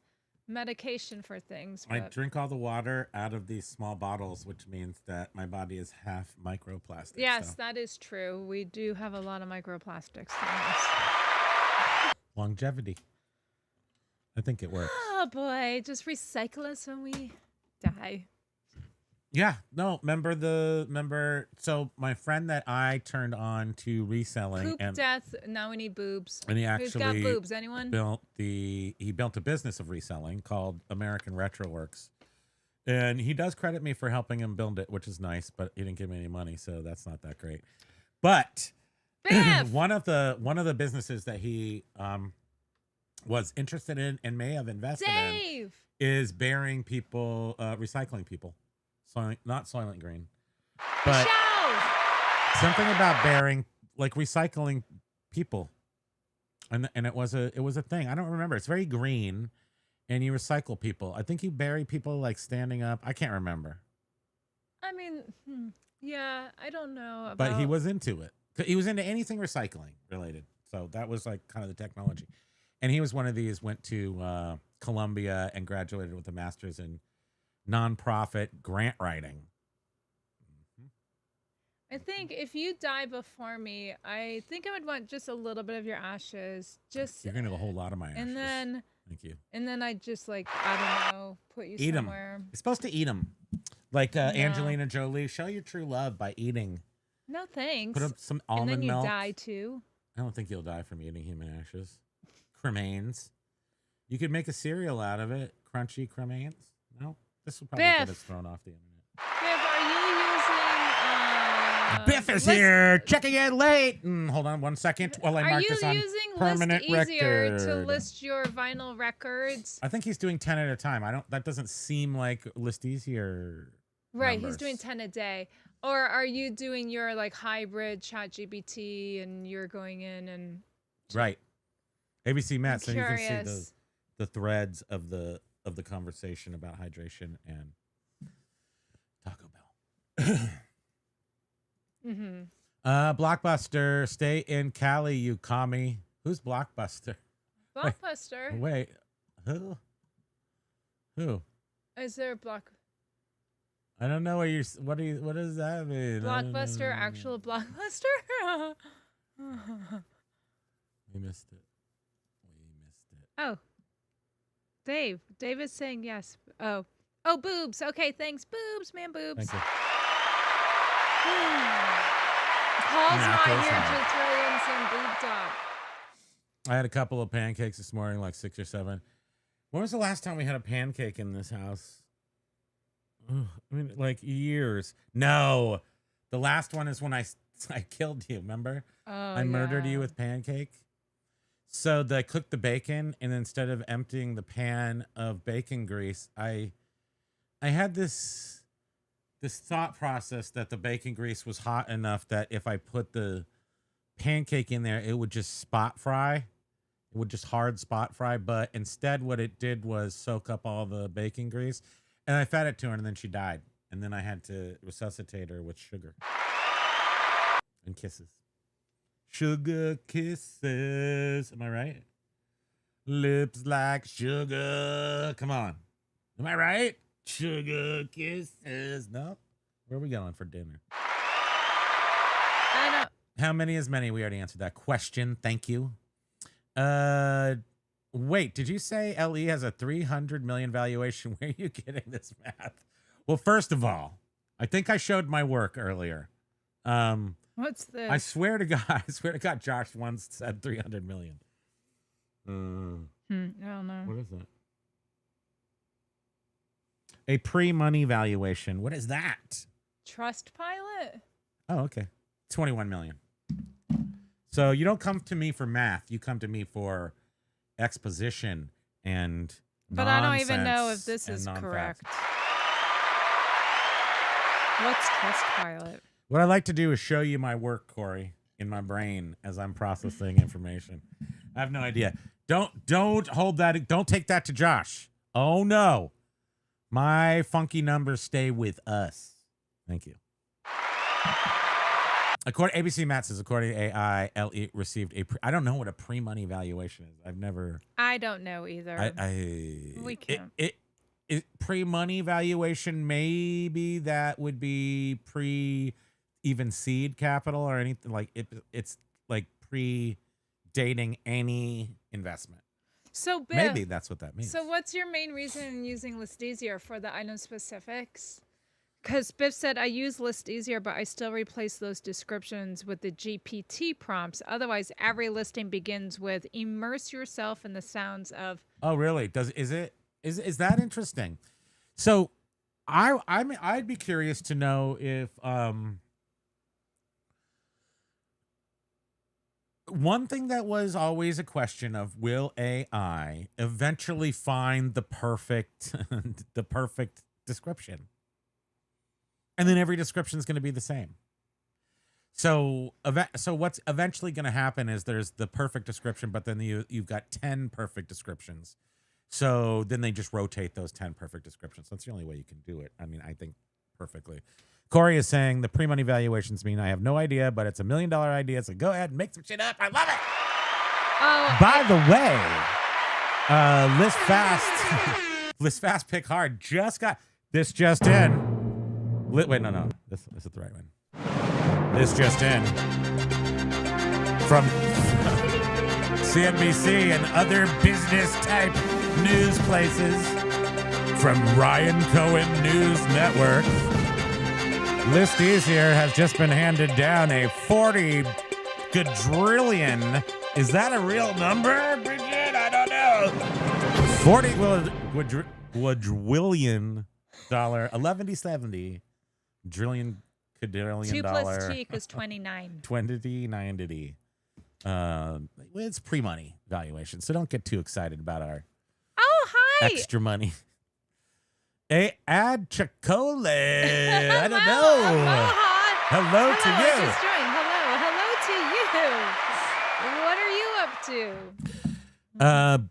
medication for things. I but- drink all the water out of these small bottles, which means that my body is half microplastic. Yes, so. that is true. We do have a lot of microplastics in us. Longevity. I think it works. Oh boy, just recycle us when we die. Yeah, no, remember, so my friend that I turned on to reselling, Poop and death. Now we need boobs. he Who's got actually boobs? Anyone? he built a business of reselling called American Retroworks. And he does credit me for helping him build it, which is nice, but he didn't give me any money, so that's not that great. But Biff! one of the businesses that he was interested in and may have invested in Dave. is burying people, recycling people. Not Soylent Green, but Michelle! something about burying, like recycling people, and it was a thing. I don't remember. It's very green, and you recycle people. I think you bury people like standing up. I can't remember, I mean, yeah, I don't know. but he about- was into it. He was into anything recycling related. So that was like kind of the technology, and he was one of these. Went to Columbia and graduated with a master's in nonprofit grant writing. I think if you die before me, I think I would want just a little bit of your ashes. Just You're gonna have a whole lot of my ashes. and then Thank you. I'd just like, I don't know, put you Eat 'em. somewhere. You're supposed to eat them, like Angelina Jolie. Show your true love by eating. No thanks. Put up some and almond then you milk. die too. I don't think you'll die from eating human ashes. Cremains. You could make a cereal out of it. Crunchy cremains. No, this would probably get Biff. us thrown off the internet. Biff, are you using? Biff is here, checking in late. Hold on 1 second while I Are mark you this on using permanent List Easier record. to list your vinyl records? I think he's doing 10 at a time. That doesn't seem like List Easier. Right, numbers. he's doing 10 a day. Or are you doing your like hybrid ChatGPT and you're going in and Right. ABC I'm Met, so you can see curious. the threads of the conversation about hydration and Taco Bell. Blockbuster, stay in Cali, you commie. Who's Blockbuster? Blockbuster? Wait, who? Is there a block? I don't know what what does that mean? I don't Blockbuster, know. actual Blockbuster? We missed it. Oh. Dave is saying yes. Oh, boobs. Okay, thanks. Boobs, man, boobs. Thank you. Paul's not Knuckles, here huh? to throw in some boob talk. I had a couple of pancakes this morning, like 6 or 7. When was the last time we had a pancake in this house? Ugh, I mean, like years. No, the last one is when I killed you. Remember? Oh, I murdered you with pancake. So I cooked the bacon, and instead of emptying the pan of bacon grease, I had this this thought process that the bacon grease was hot enough that if I put the pancake in there, it would just spot fry. It would just hard spot fry. But instead, what it did was soak up all the bacon grease. And I fed it to her, and then she died. And then I had to resuscitate her with sugar and kisses. Sugar kisses. Am I right? Lips like sugar. Come on. Am I right? Sugar kisses. No? Where are we going for dinner? I don't. How many is many? We already answered that question. Thank you. Wait, did you say LE has a 300 million valuation? Where are you getting this math? Well, first of all, I think I showed my work earlier. What's this? I swear to God, Josh once said 300 million. I don't know. What is that? A pre-money valuation. What is that? Trust pilot? Oh, okay. 21 million. So you don't come to me for math. You come to me for exposition and But I don't even know if nonsense this and is non-facts. correct. What's trust pilot? What I like to do is show you my work, Corey, in my brain as I'm processing information. I have no idea. Don't hold that. Don't take that to Josh. Oh no. My funky numbers stay with us. Thank you. According ABC Matt says, according to AI, LE received I don't know what a pre-money valuation is. I've never. I don't know either. We can't. It pre-money valuation, maybe that would be even seed capital or anything like it's like pre-dating any investment. So Biff, Maybe that's what that means. So what's your main reason in using List Easier for the item specifics? Because Biff said, I use List Easier, but I still replace those descriptions with the GPT prompts. Otherwise, every listing begins with immerse yourself in the sounds of. Oh, really? Is that interesting? So I'd be curious to know if one thing that was always a question of will AI eventually find the perfect description? And then every description is going to be the same. So what's eventually going to happen is there's the perfect description, but then you've got 10 perfect descriptions. So then they just rotate those 10 perfect descriptions. That's the only way you can do it. I mean, I think perfectly. Corey is saying the pre-money valuations mean I have no idea, but it's $1 million idea. So go ahead and make some shit up. I love it. Oh, By the way, List Fast Pick Hard just got this just in. Wait, no. This is the right one. This just in from CNBC and other business type news places from Ryan Cohen News Network. List Easier has just been handed down a 40 quadrillion. Is that a real number, Bridget? I don't know. 40 quadrillion dollar, 1170 trillion quadrillion 2 dollar. plus T equals 29. 29. It's pre-money valuation, so don't get too excited about our extra money. Add Chacole. I don't know. Hello to I you. just joined. Hello to you. What are you up to?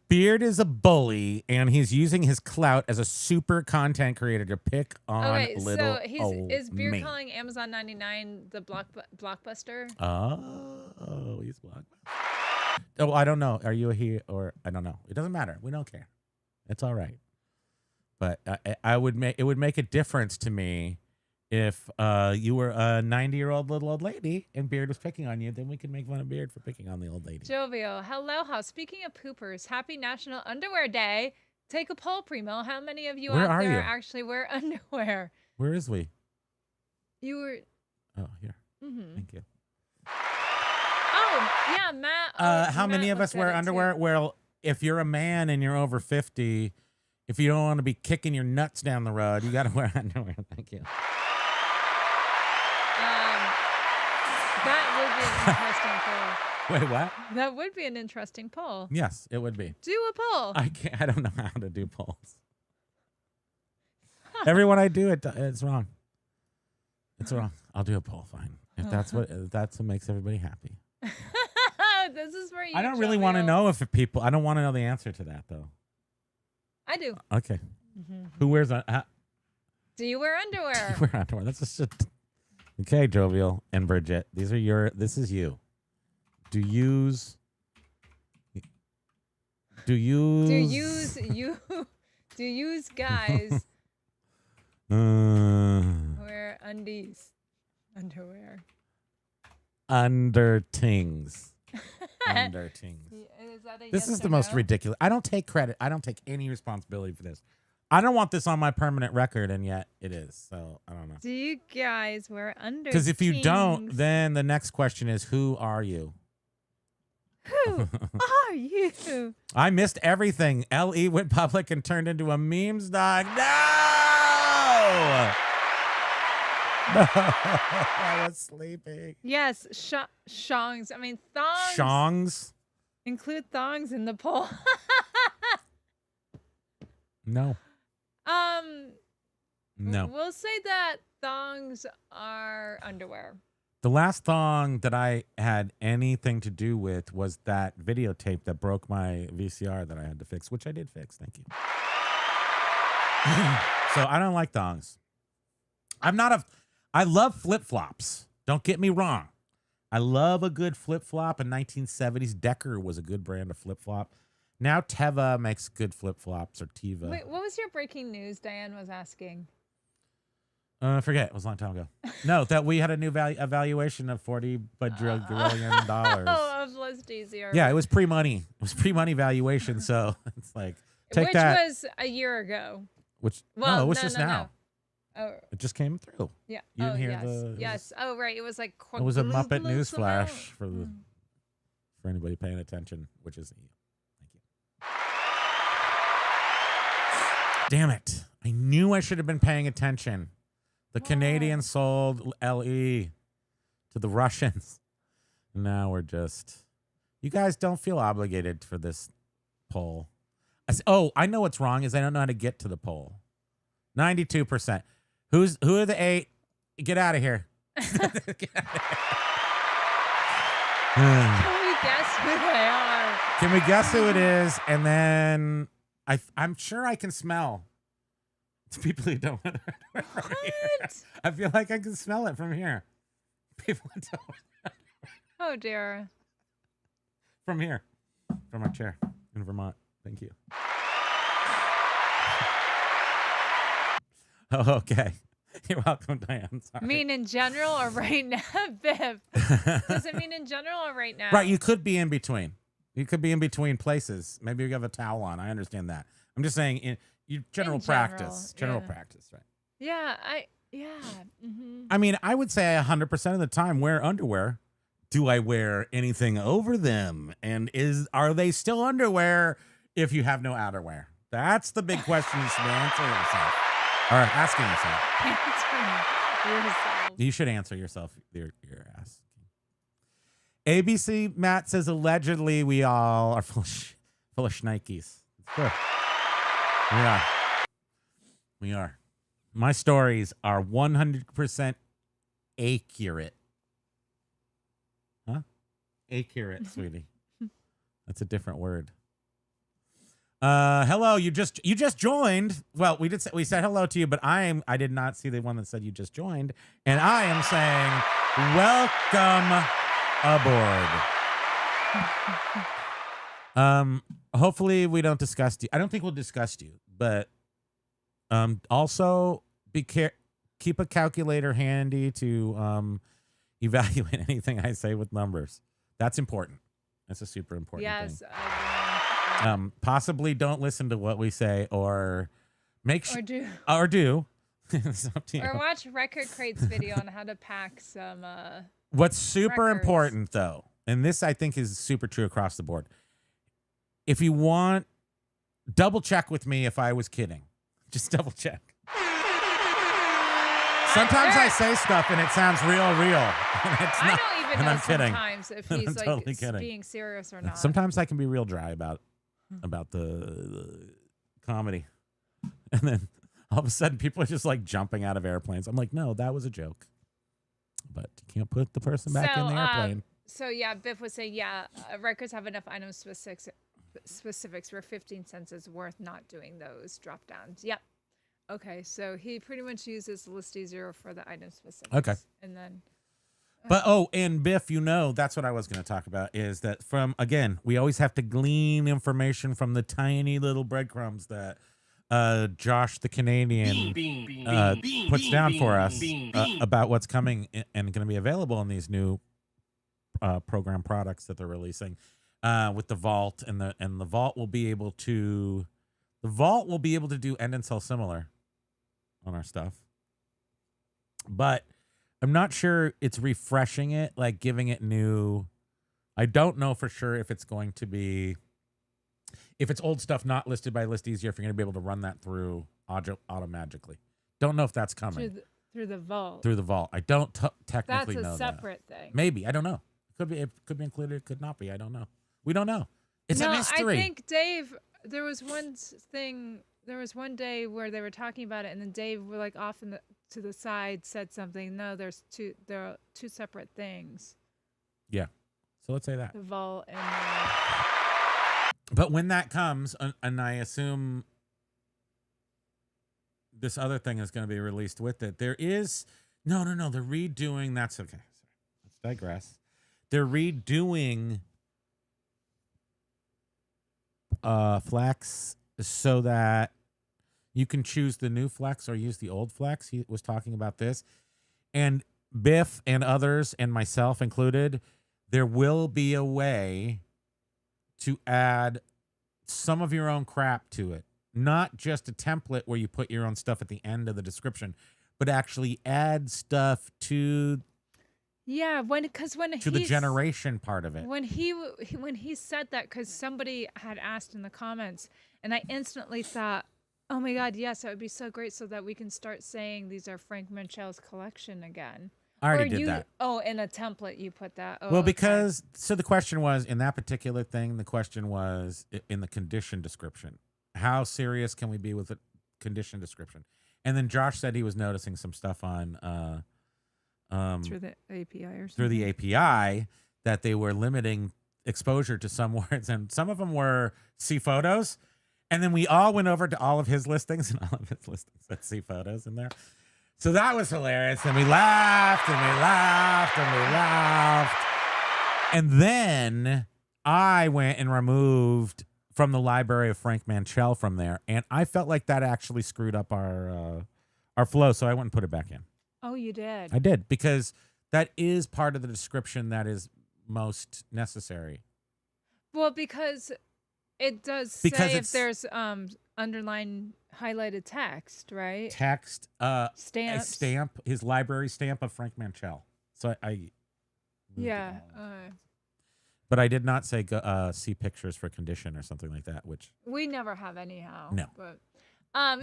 Beard is a bully, and he's using his clout as a super content creator to pick on little old is Beard me. calling Amazon 99 the blockbuster? Oh, he's blockbuster. Oh, I don't know. Are you a he or I don't know. It doesn't matter. We don't care. It's all right. But it would make a difference to me if you were a 90-year-old little old lady and Beard was picking on you. Then we could make fun of Beard for picking on the old lady. Jovial. Hello, how? Speaking of poopers, happy National Underwear Day. Take a poll, Primo. How many of you Where out are there you? actually wear underwear? Where is we? You were. Oh, here. Mm-hmm. Thank you. Oh, yeah, Matt. How many of us wear underwear? Well, if you're a man and you're over 50, if you don't want to be kicking your nuts down the road, you got to wear underwear. Thank you. That would be an interesting poll. Wait, what? That would be an interesting poll. Yes, it would be. Do a poll. I don't know how to do polls. Everyone I do it's wrong. It's wrong. I'll do a poll. Fine. If that's what makes everybody happy. This is for you. I don't really want to Jovial. know if people. I don't want to know the answer to that though. I do. Okay. Who wears Do you wear underwear? wear underwear? That's just okay. Jovial and Bridget. These are your. This is you. Do use. Do use guys wear undies, underwear? Undertings. Undertings. Is that a This yes is or the most no? ridiculous. I don't take credit. I don't take any responsibility for this. I don't want this on my permanent record, and yet it is. So I don't know. Do you guys wear undertings? Because if you don't, then the next question is, who are you? Who are you? I missed everything. LE went public and turned into a memes dog. No! No, I was sleeping. Yes, shongs. I mean thongs. Shongs? Include thongs in the poll. No. No. We'll say that thongs are underwear. The last thong that I had anything to do with was that videotape that broke my VCR that I had to fix, which I did fix. Thank you. So I don't like thongs. I love flip-flops. Don't get me wrong. I love a good flip-flop. In 1970s, Decker was a good brand of flip-flop. Now Teva makes good flip-flops, or Teva. Wait, what was your breaking news? Diane was asking. I forget. It was a long time ago. No, that we had a new evaluation of $40 billion. Oh, of Liz Deezier. Yeah, it was pre-money. It was pre-money valuation. So it's like, take Which that. was a year ago. Which, Well, no, it was no, just no, now. no. Oh, It just came through. yeah. You didn't hear yes. the- Yes. Oh, right. It was like. It was a Muppet quadruple news flash amount. for anybody paying attention, which is you. Thank you. Damn it. I knew I should have been paying attention. The Canadians sold LE to the Russians. Now we're just... You guys don't feel obligated for this poll. I know what's wrong is I don't know how to get to the poll. 92%. Who are the 8? Get out of here. Can we guess who they are? Can we guess who it is? And then I'm sure I can smell. It's people who don't want to from here. What? I feel like I can smell it from here. People who don't Oh dear. from here. From our chair in Vermont. Thank you. Oh, okay. You're welcome, Diane. Sorry. Mean in general or right now, Viv? Does it mean in general or right now? Right, you could be in between. You could be in between places. Maybe you have a towel on. I understand that. I'm just saying in general practice. General yeah. practice, right? Yeah, mm-hmm. I mean, I would say 100% of the time wear underwear. Do I wear anything over them? And are they still underwear if you have no outerwear? That's the big question you should be answering yourself. Or asking yourself. Yourself. You should answer yourself. You're asking. ABC Matt says allegedly we all are full of shnikes. It's true. We are. My stories are 100% accurate. Huh? Accurate, sweetie. That's a different word. Hello, you just joined. Well, we said hello to you, but I did not see the one that said you just joined, and I am saying welcome aboard. Hopefully we don't disgust you. I don't think we'll disgust you, but also keep a calculator handy to evaluate anything I say with numbers. That's important. That's a super important thing. Yes. Possibly don't listen to what we say, or make sure Or do. It's up to you. Or watch Record Crate's video on how to pack some. What's super records. important though, and this I think is super true across the board. If you want, double check with me if I was kidding. Just double check. Sometimes I say stuff and it sounds real. And it's not. I don't even and know I'm kidding. sometimes if I'm he's like totally kidding. being serious or not. Sometimes I can be real dry about the comedy, and then all of a sudden people are just like jumping out of airplanes. I'm like, no, that was a joke. but you can't put the person back in the airplane. So yeah, Biff was saying, records have enough item specifics where 15 cents is worth not doing those drop downs. Yep. Okay, so he pretty much uses list zero for the item specifics. Okay. And then. But and Biff, that's what I was going to talk about, is that we always have to glean information from the tiny little breadcrumbs that Josh the Canadian puts down for us about what's coming and going to be available in these new program products that they're releasing with the vault, and the vault will be able to do end and sell similar on our stuff, but I'm not sure it's refreshing it, like giving it new. I don't know for sure if it's going to be, if it's old stuff not listed by list easier, if you're going to be able to run that through automagically. Don't know if that's coming Through the vault. through the vault. I don't technically know. That's a separate thing. Maybe, I don't know. It could be included. It could not be. I don't know. We don't know. It's a mystery. I think Dave. There was one thing. There was one day where they were talking about it, and then Dave, were like off to the side, said something. No, there are two separate things. Yeah. So let's say that. The vault and. But when that comes, and I assume this other thing is going to be released with it, there is no. They're redoing. That's okay. Sorry. Let's digress. They're redoing Flex so that you can choose the new Flex or use the old Flex. He was talking about this. And Biff and others, and myself included, there will be a way to add some of your own crap to it. Not just a template where you put your own stuff at the end of the description, but actually add stuff to the generation part of it. When he said that, because somebody had asked in the comments, and I instantly thought, oh my God, yes, that would be so great, so that we can start saying these are Frank Manchel's collection again. I already did that. Oh, in a template you put that. Oh, well, because so the question was in that particular thing. The question was in the condition description. How serious can we be with the condition description? And then Josh said he was noticing some stuff on. Through the API or something? Through the API, that they were limiting exposure to some words, and some of them were see photos. And then we all went over to all of his listings, and all of his listings had see photos in there. So that was hilarious. And we laughed and we laughed and we laughed. And then I went and removed from the library of Frank Manchel from there. And I felt like that actually screwed up our flow. So I went and put it back in. Oh, you did? I did, because that is part of the description that is most necessary. Well, because it does say if there's underlined highlighted text, right? Text, stamps. a stamp, his library stamp of Frank Manchel. So I yeah. But I did not say see pictures for condition or something like that, which we never have anyhow. No. But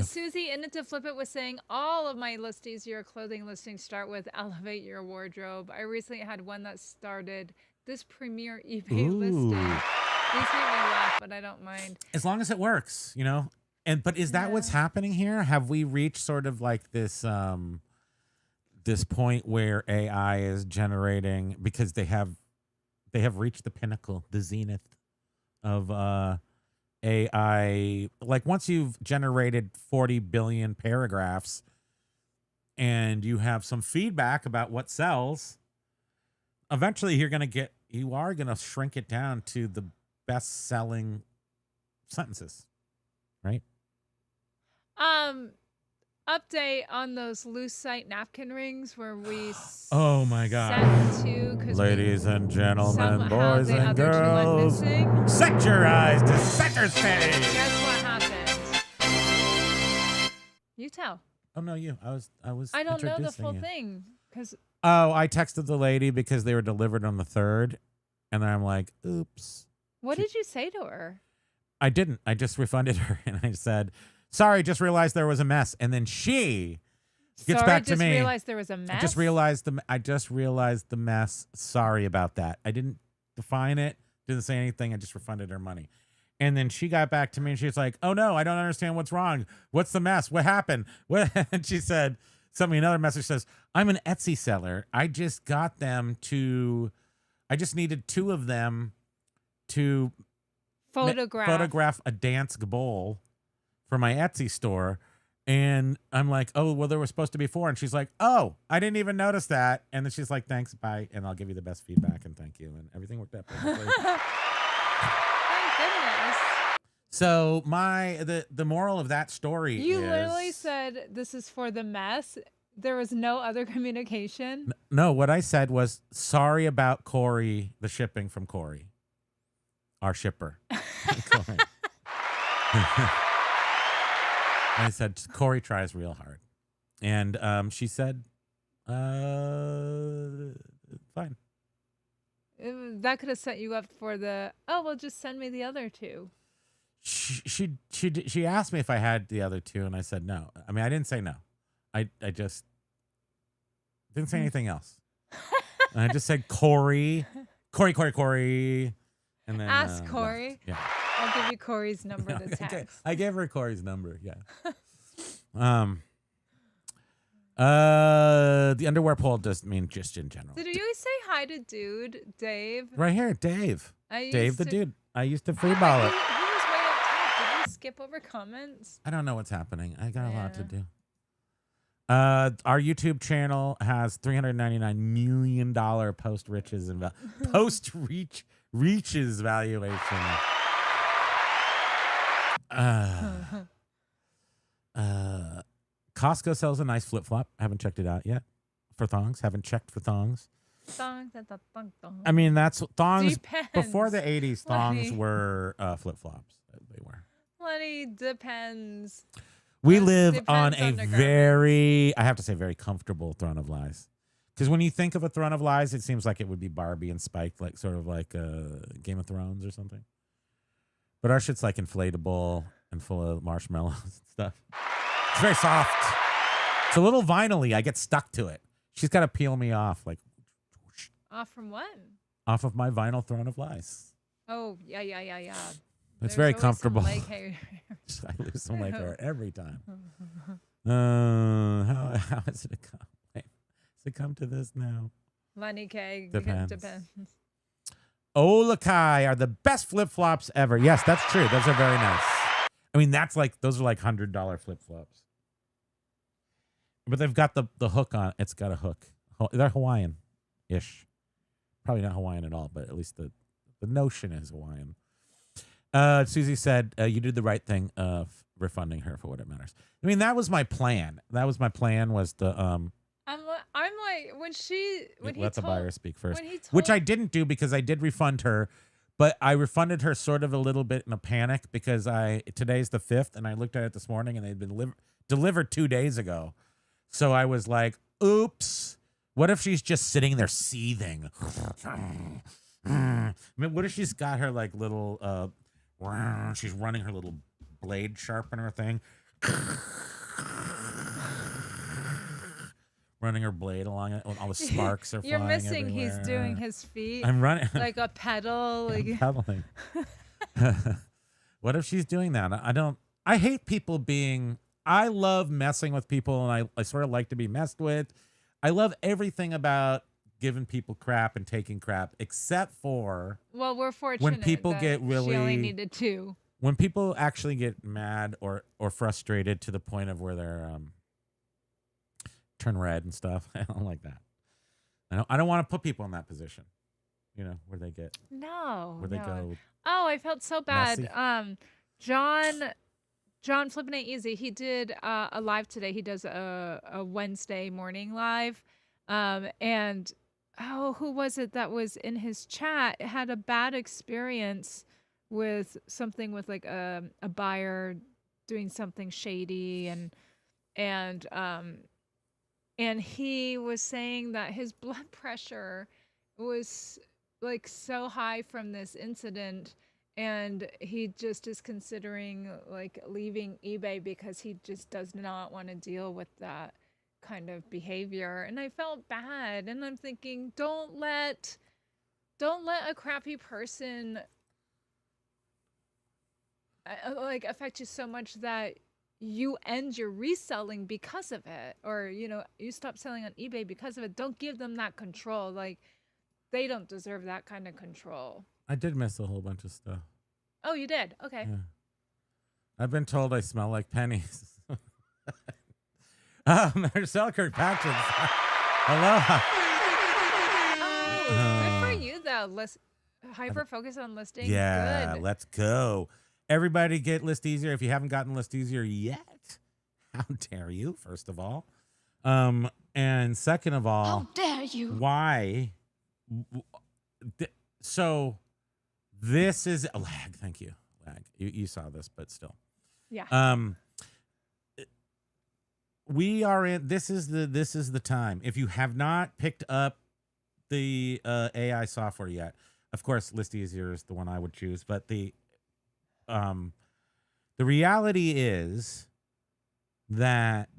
Susie in it to flip it was saying all of my listings, your clothing listings start with elevate your wardrobe. I recently had one that started this premier eBay listing. These make me laugh, but I don't mind. As long as it works, But is that what's happening here? Have we reached sort of like this this point where AI is generating, because they have reached the pinnacle, the zenith of AI? Like once you've generated 40 billion paragraphs and you have some feedback about what sells, eventually you are going to shrink it down to the best selling sentences, right? Update on those lucite napkin rings where we oh my God. set to, Ladies and gentlemen, somehow boys the and other two went girls, missing. set your eyes to center stage. Guess what happened? You tell. Oh no, you. I was. I don't know the introducing full you. thing because. Oh, I texted the lady because they were delivered on the 3rd, and then I'm like, oops. What did you say to her? I didn't. I just refunded her, and I said, sorry, just realized there was a mess. And then she gets back to me. Realized there was a mess. I just realized the mess. Sorry about that. I didn't define it. Didn't say anything. I just refunded her money. And then she got back to me and she's like, oh no, I don't understand what's wrong. What's the mess? What happened? And she said, sent me another message says, I'm an Etsy seller. I just needed 2 of them to photograph a dance bowl for my Etsy store. And I'm like, oh, well, there were supposed to be 4. And she's like, oh, I didn't even notice that. And then she's like, thanks, bye. And I'll give you the best feedback and thank you. And everything worked out perfectly. Thank goodness. So the moral of that story You is... literally said this is for the mess. There was no other communication. No, what I said was, sorry about Corey, the shipping from Corey, our shipper. Corey. I said, Corey tries real hard. And she said, fine. That could have set you up for the, oh, well, just send me the other 2. She asked me if I had the other 2, and I said no. I mean, I didn't say no. I just didn't say anything else. And I just said Corey. And then Ask Corey. left. Yeah. I'll give you Corey's number to text. I gave her Corey's number. Yeah. The underwear poll doesn't mean just in general. Did you say hi to dude, Dave? Right here, Dave. Dave the dude. I used to free He ball it. was way up top. Did we skip over comments? I don't know what's happening. I got a lot to do. Our YouTube channel has $399 million post reaches valuation. Costco sells a nice flip flop. Haven't checked it out yet. For thongs, haven't checked for thongs. I mean, that's thongs. Depends. Before the 80s, thongs Lenny. were flip flops. They were. Lenny, depends. We live on Depends a on the very, I have to say, very comfortable Throne of Lies. Because when you think of a Throne of Lies, it seems like it would be Barbie and Spike, like sort of like Game of Thrones or something. But our shit's like inflatable and full of marshmallows and stuff. It's very soft. It's a little vinyl-y. I get stuck to it. She's got to peel me off, like Off from when? off of my vinyl Throne of Lies. Oh, yeah. It's There's very always some comfortable. leg hair. I lose some leg hair every time. How is it come? Wait, has it come to this now? Lenny K. Depends. Depends. Olakai are the best flip flops ever. Yes, that's true. Those are very nice. I mean, those are like $100 flip flops. But they've got the hook on. It's got a hook. They're Hawaiian-ish. Probably not Hawaiian at all, but at least the notion is Hawaiian. Susie said, you did the right thing of refunding her for what it matters. I mean, that was my plan. Was the I'm like when he let the buyer speak first, when he told, which I didn't do because I did refund her, but I refunded her sort of a little bit in a panic because today's the 5th and I looked at it this morning and they'd been delivered 2 days ago. So I was like, oops, what if she's just sitting there seething? I mean, what if she's got her like little, she's running her little blade sharpener thing, running her blade along it, all the sparks are You're flying missing. everywhere. He's doing his feet. I'm running. like a pedal. Like I'm pedaling. What if she's doing that? I hate people being, I love messing with people and I sort of like to be messed with. I love everything about giving people crap and taking crap, except for well, we're fortunate when people that get really, she only needed 2. when people actually get mad or frustrated to the point of where they're turn red and stuff. I don't like that. I don't want to put people in that position. You know, where they get where they go. Oh, I felt so bad. Messy. John Flippin' Ain't Easy. He did a live today. He does a Wednesday morning live. And who was it that was in his chat? Had a bad experience with something with like a buyer doing something shady and he was saying that his blood pressure was like so high from this incident and he just is considering like leaving eBay because he just does not want to deal with that kind of behavior. And I felt bad and I'm thinking, don't let a crappy person like affect you so much that you end your reselling because of it, or you stop selling on eBay because of it. Don't give them that control. Like, they don't deserve that kind of control. I did miss a whole bunch of stuff. Oh, you did? Okay. Yeah. I've been told I smell like pennies. There's Selkirk Patches. Hello. Oh, good for you though. Hyper focus on listing. Yeah, Good. let's go. Everybody get List Easier. If you haven't gotten List Easier yet, how dare you, first of all. And second of all, How dare you? why? So this is a lag. Thank you. Lag. You saw this, but still. Yeah. We are in, this is the time. If you have not picked up the AI software yet, of course, List Easier is the one I would choose, but the reality is that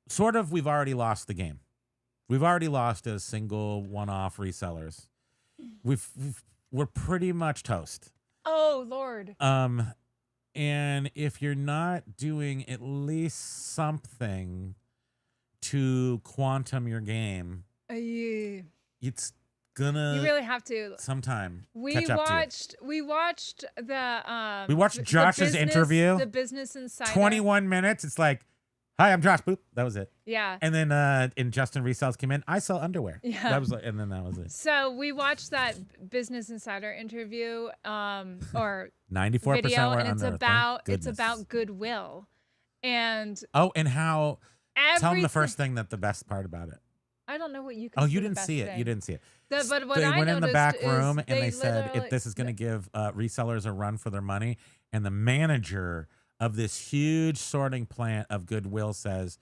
sort of we've already lost the game. We've already lost as single one-off resellers. We're pretty much toast. Oh Lord. And if you're not doing at least something to quantum your game, it's gonna You really have to. sometime We catch up watched. We watched the. We watched the Josh's business, interview. The Business Insider. 21 minutes. It's like, hi, I'm Josh. Boop. That was it. Yeah. And then and Justin Resells came in. I sell underwear. Yeah. That was like, and then that was it. So we watched that Business Insider interview, or 94% video, were and it's under. about goodwill, and and how? Tell them the everything- first thing the best part about it. I don't know what you. Oh, you didn't see it. You didn't see it. But what They I went in the noticed back is room and they said literally- this is going to give resellers a run for their money. And the manager of this huge sorting plant of Goodwill says,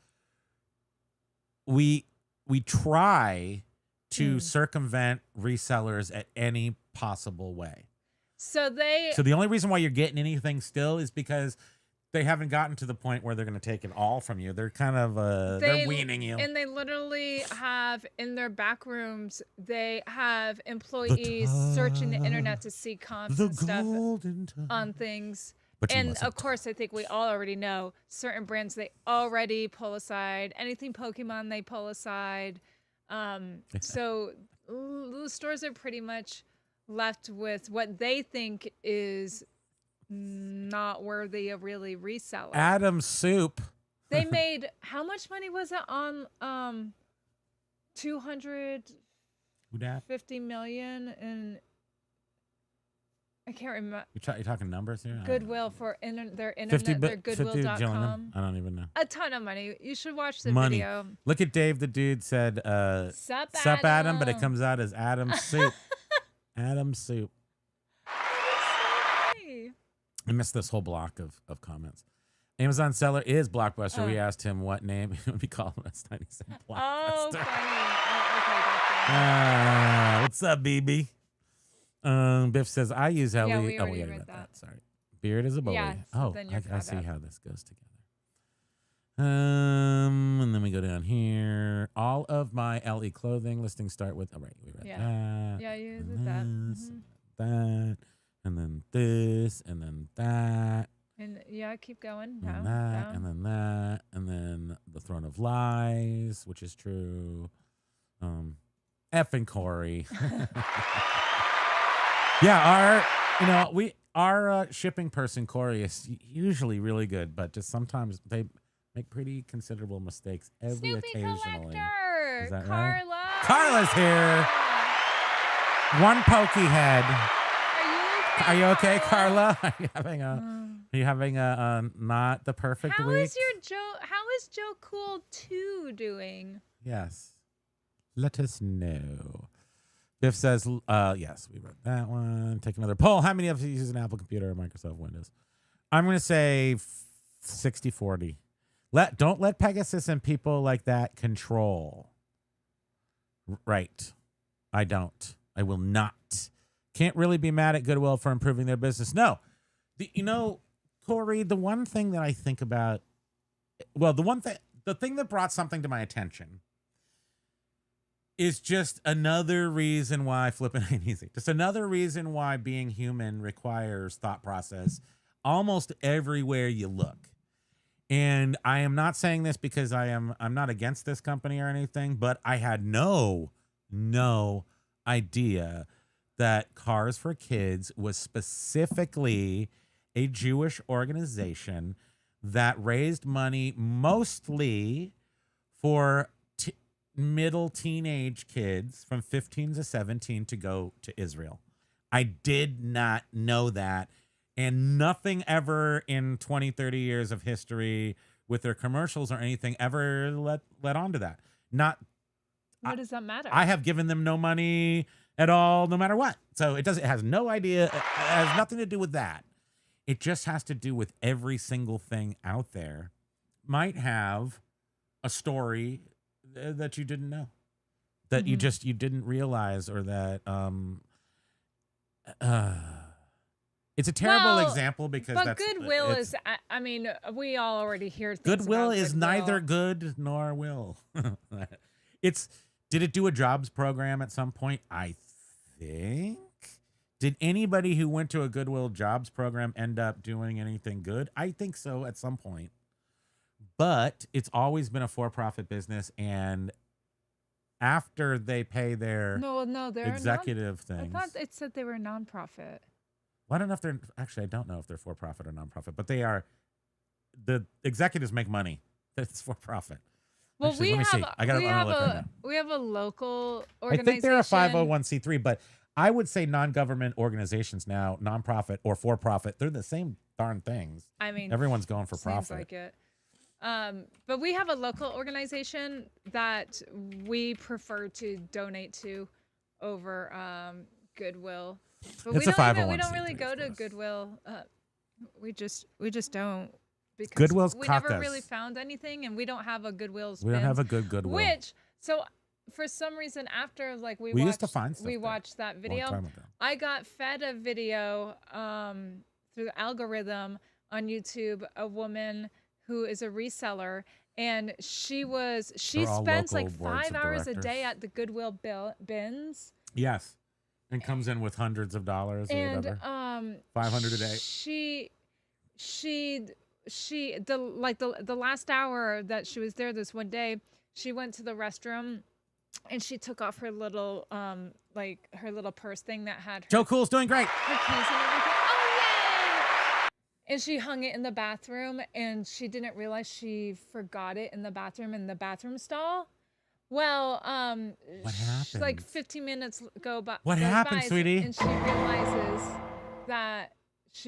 we try to circumvent resellers at any possible way. So the only reason why you're getting anything still is because they haven't gotten to the point where they're going to take it all from you. They're kind of they're weaning you. And they literally have in their back rooms, they have employees searching the internet to see comps and stuff on things. And of course, I think we all already know certain brands they already pull aside. Anything Pokemon they pull aside. So the stores are pretty much left with what they think is not worthy of really reselling. Adam Soup. They made how much money was it on 250 million and I can't remember. You're talking numbers here? Goodwill for their internet, 50 their goodwill.com. I don't even know. A ton of money. You should watch the Money. video. Look at Dave the dude said Sup, Adam, but it comes out as Adam Soup. Adam Soup. I missed this whole block of comments. Amazon seller is Blockbuster. We asked him what name he would be calling us. He said Blockbuster. Oh, funny. Oh, okay, gotcha. What's up, BB? Biff says, I use LE. Yeah, we oh, already we read that. Sorry. Beard is a bully. Yeah, so then you're I caught see up. how this goes together. And then we go down here. All of my LE clothing listings start with, we read that. Yeah, you and did that. this, that, and then this, and then that. And yeah, keep going. And Down, that, down. and then that, and then the Throne of Lies, which is true. Effing Corey. Yeah, our shipping person Corey is usually really good, but just sometimes they make pretty considerable mistakes every Snoopy occasionally. Collector. Is that Carla. right? Carla's here. One pokey head. Are you okay, Carla? Are you having a not the perfect How week? is your Joe? How is Joe Cool 2 doing? Yes. Let us know. Biff says, yes, we read that one. Take another poll. How many of you use an Apple computer or Microsoft Windows? I'm going to say 60-40. Don't let Pegasus and people like that control. Right. I don't. I will not. Can't really be mad at Goodwill for improving their business. No. Corey, the one thing that I think about, the thing that brought something to my attention is just another reason why flipping ain't easy. Just another reason why being human requires thought process almost everywhere you look. And I am not saying this because I'm not against this company or anything, but I had no idea that Cars for Kids was specifically a Jewish organization that raised money mostly for middle teenage kids from 15 to 17 to go to Israel. I did not know that. And nothing ever in 20, 30 years of history with their commercials or anything ever led on to that. What does that matter? I have given them no money at all, no matter what. So it has no idea. It has nothing to do with that. It just has to do with every single thing out there might have a story that you didn't know, that you didn't realize, or that it's a terrible example because but Goodwill is, I mean, we all already hear things Goodwill about is Goodwill. neither good nor will. Did it do a jobs program at some point? I think. Did anybody who went to a Goodwill jobs program end up doing anything good? I think so at some point. But it's always been a for-profit business, and after they pay their they're executive things. I thought it said they were a nonprofit. Well, I don't know if they're actually. I don't know if they're for-profit or nonprofit, but they are. The executives make money. It's for-profit. Well, Actually, let me see. I got to look right now. We have a local I organization. think they're a 501c3, but I would say non-government organizations now, nonprofit or for-profit, they're the same darn things. I mean, everyone's going for seems profit. like it. But we have a local organization that we prefer to donate to over Goodwill. But It's we a don't 501c3 really go to for us. Goodwill. We just don't. Because Goodwill's we cocked never us. really found anything, and we don't have a Goodwill's. We don't have bins, a good Goodwill. Which, so for some reason, after like we used to find stuff there watched that video. time ago. I got fed a video through the algorithm on YouTube. A woman who is a reseller, and she They're all spends local like boards 5 of hours a directors. day at the Goodwill bins. Yes. And comes in with hundreds of dollars or And whatever. 500 a day. The last hour that she was there this one day, she went to the restroom and she took off her little her little purse thing that had Joe Cool's doing great. her keys and everything. Oh yay! And she hung it in the bathroom, and she didn't realize she forgot it in the bathroom stall. Well, What like happened? 15 minutes go by. What goes happened, by, sweetie? And she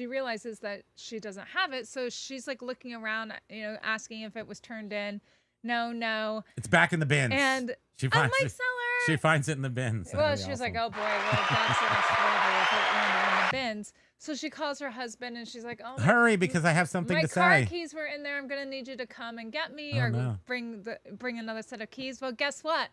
realizes that she doesn't have it, so she's like looking around, asking if it was turned in. No. It's back in the bins. And she I'm finds like, it. seller. She finds it in the bins. Well, she was like, oh boy, well, that's horrible if it landed in the bins. So she calls her husband and she's like, oh, hurry, because I have something my to car say. keys were in there. I'm gonna need you to come and get me, Oh, or no. bring another set of keys. Well, guess what?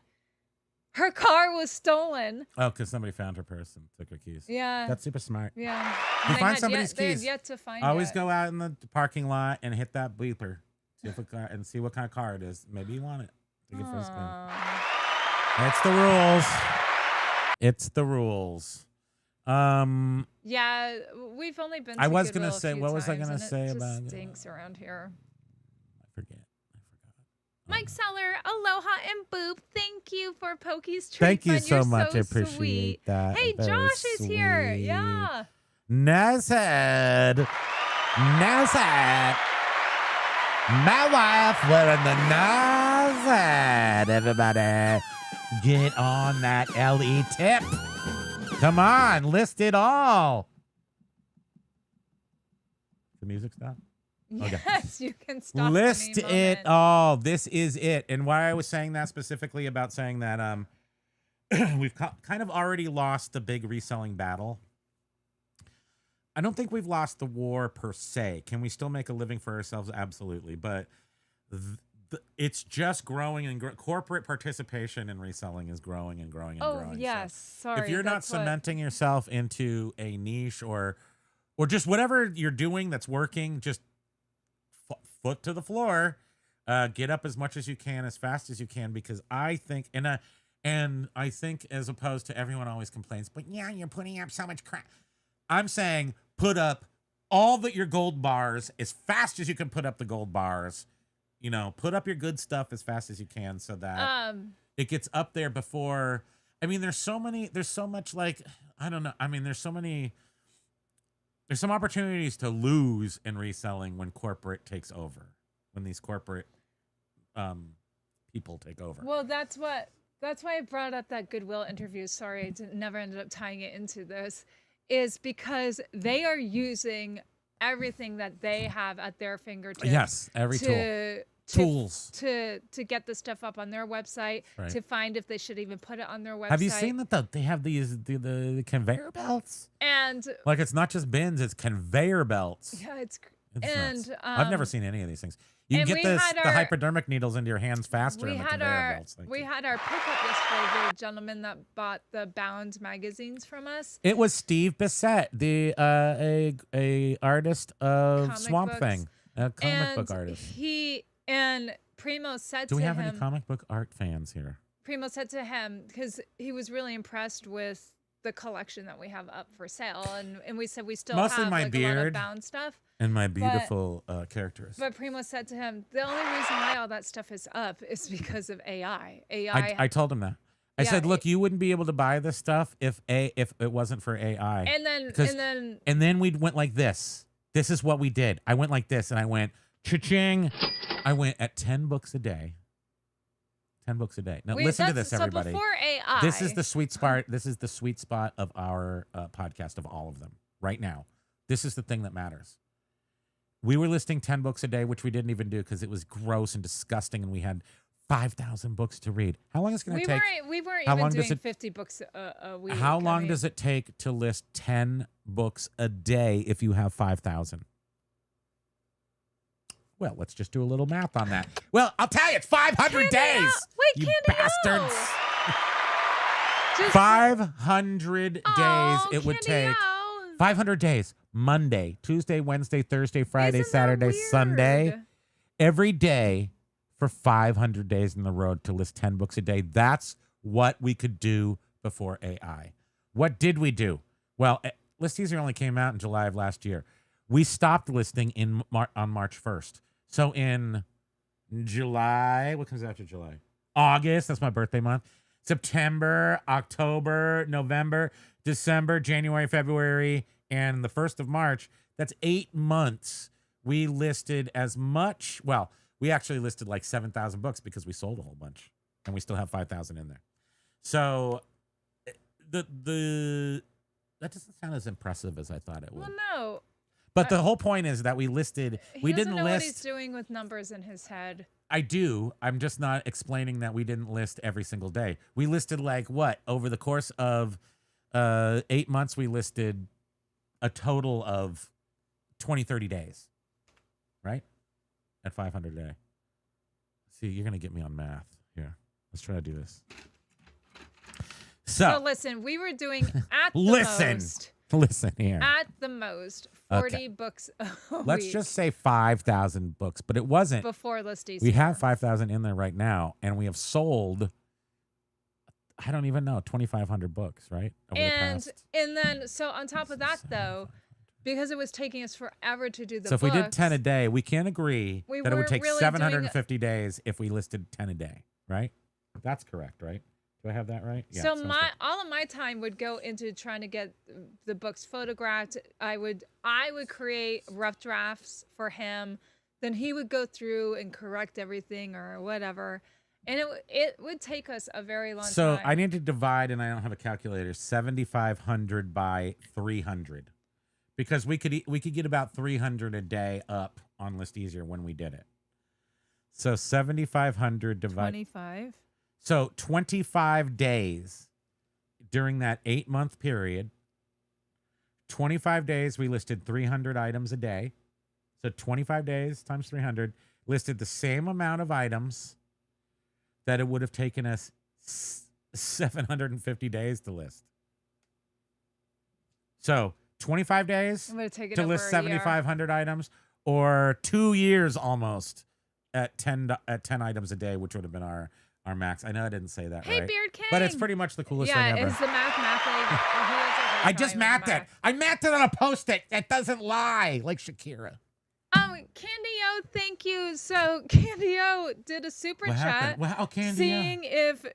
Her car was stolen. Oh, because somebody found her purse and took her keys. Yeah. That's super smart. Yeah. You And they find had somebody's they had keys. yet to find Always it. go out in the parking lot and hit that beeper. See what kind of car it is. Maybe you want it. Take it for a spin. Aw. It's the rules. It's the ruls. Yeah, we've only been. I to was gonna Goodwill a say- few what was I times, gonna and say it about just it? stinks around here. I forgot. Mike Seller, aloha and boop. Thank you for Pokey's treat. Thank you fund. so You're much. I so appreciate sweet. that. Hey, Very Josh is here. sweet. Yeah. Nazad. My wife wearing the Nazad. Everybody, get on that LE tip. Come on, list it all. The music stop? Okay. Yes, you can stop. List any it moment. all. This is it. And why I was saying that specifically about saying that we've kind of already lost the big reselling battle. I don't think we've lost the war per se. Can we still make a living for ourselves? Absolutely. But it's just growing, and corporate participation in reselling is growing and growing and growing. Oh So yes, sorry. if you're not that's what- cementing yourself into a niche or just whatever you're doing that's working, just foot to the floor, get up as much as you can, as fast as you can, because I think, and I think, as opposed to everyone always complains, but yeah, you're putting up so much crap. I'm saying put up all your gold bars as fast as you can put up the gold bars. You know, put up your good stuff as fast as you can so that it gets up there before. I mean, there's so much like, I don't know. I mean, there's some opportunities to lose in reselling when corporate takes over, when these corporate people take over. Well, that's why I brought up that Goodwill interview. Sorry, I never ended up tying it into this, is because they are using everything that they have at their fingertips. Yes, every tools to get the stuff up on their website, right. to find if they should even put it on their website. Have you seen that they have the conveyor belts? And like, it's not just bins, it's conveyor belts. Yeah, it's nuts. I've never seen any of these things. You can get the hypodermic needles into your hands faster in the conveyor belts. We had our pickup yesterday, the gentleman that bought the bound magazines from us. It was Steve Bissett, the a artist of Comic Swamp books. Thing, a comic book artist. And Primo said to him... Do we have any comic book art fans here? Primo said to him, because he was really impressed with the collection that we have up for sale, and we said we still Mostly have my like beard a lot of bound stuff. And my beautiful characters. But Primo said to him, the only reason why all that stuff is up is because of AI. I told him that. I said, look, you wouldn't be able to buy this stuff if it wasn't for AI. And then we went like this. This is what we did. I went like this, and I went cha-ching. I went at 10 books a day. 10 books a day. Now listen to this, everybody. So before AI, this is the sweet spot. This is the sweet spot of our podcast, of all of them right now. This is the thing that matters. We were listing 10 books a day, which we didn't even do because it was gross and disgusting, and we had 5,000 books to read. How long is it going to take? We weren't even doing 50 books a week. How long does it take to list 10 books a day if you have 5,000? Well, let's just do a little math on that. Well, I'll tell you, it's 500 days. Wait, you bastards. 500 days it would take. 500 days. Monday, Tuesday, Wednesday, Thursday, Friday, Saturday, Sunday. Every day for 500 days in the road to list 10 books a day. That's what we could do before AI. What did we do? Well, List Easier only came out in July of last year. We stopped listing on March 1st. So in July, what comes after July? August, that's my birthday month. September, October, November, December, January, February, and the 1st of March. That's 8 months. We listed as much. Well, we actually listed like 7,000 books because we sold a whole bunch, and we still have 5,000 in there. So that doesn't sound as impressive as I thought it would. Well, no. But the whole point is that we listed. We didn't know list. What he's doing with numbers in his head. I do. I'm just not explaining that we didn't list every single day. We listed like what? Over the course of 8 months, we listed a total of 20, 30 days. Right? At 500 a day. See, you're going to get me on math here. Let's try to do this. So listen, we were doing at the most. Listen here. At the most, 40 books a Let's week. just say 5,000 books, but it wasn't. Before List Easier. We have 5,000 in there right now, and we have sold, I don't even know, 2,500 books, right? And then, so on top of that, though, because it was taking us forever to do the So if books, we did 10 a day, we can agree that it would take really 750 days if we listed 10 a day, right? That's correct, right? Do I have that right? Yeah, so all of my time would go into trying to get the books photographed. I would create rough drafts for him. Then he would go through and correct everything or whatever. And it would take us a very long time. So I need to divide, and I don't have a calculator, 7,500 by 300. Because we could get about 300 a day up on List Easier when we did it. So 7,500 divided. 25. So 25 days during that 8-month period. 25 days, we listed 300 items a day. So 25 days times 300 listed the same amount of items that it would have taken us 750 days to list. So 25 days to list 7,500 items, or 2 years almost at 10 items a day, which would have been our max. I know I didn't say that right. Hey, Beard King. But it's pretty much the coolest thing ever. Yeah, it's the math. He is a I just mapped it. I mapped it on a post-it that doesn't lie, like Shakira. Candy O, thank you. So Candy O did a super What chat happened? Well, Candy O. seeing if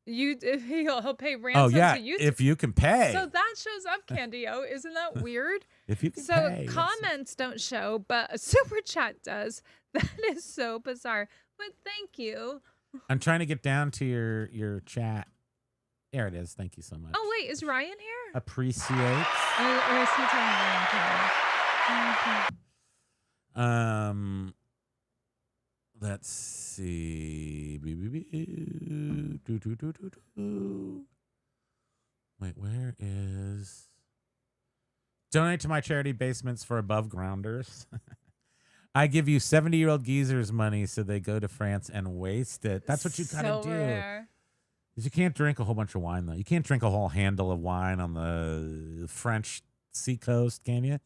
he'll pay ransom Oh, yeah, to YouTube. if you can pay. So that shows up, Candy O. Isn't that weird? If you can So pay. comments don't show, but a super chat does. That is so bizarre. But thank you. I'm trying to get down to your chat. There it is. Thank you so much. Oh wait, is Ryan here? Appreciates. Or is he telling Ryan? Let's see. Wait, where is... Donate to my charity Basements for Above Grounders. I give you 70-year-old geezers money so they go to France and waste it. That's what you gotta do. Rare. Because you can't drink a whole bunch of wine, though. You can't drink a whole handle of wine on the French seacoast, can you?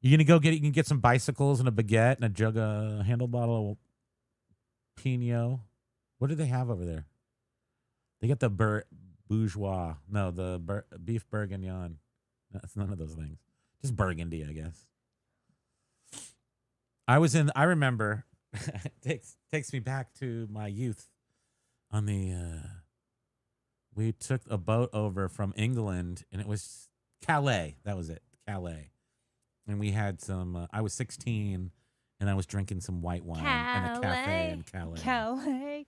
You can get some bicycles and a baguette and a jug of handle bottle of Pinot. What do they have over there? They got the bourgeois. No, the beef bourguignon. No, it's none of those things. Just Burgundy, I guess. I remember, takes me back to my youth on the, we took a boat over from England and it was Calais. That was it. Calais. And we had some, I was 16 and I was drinking some white wine in a cafe in Calais.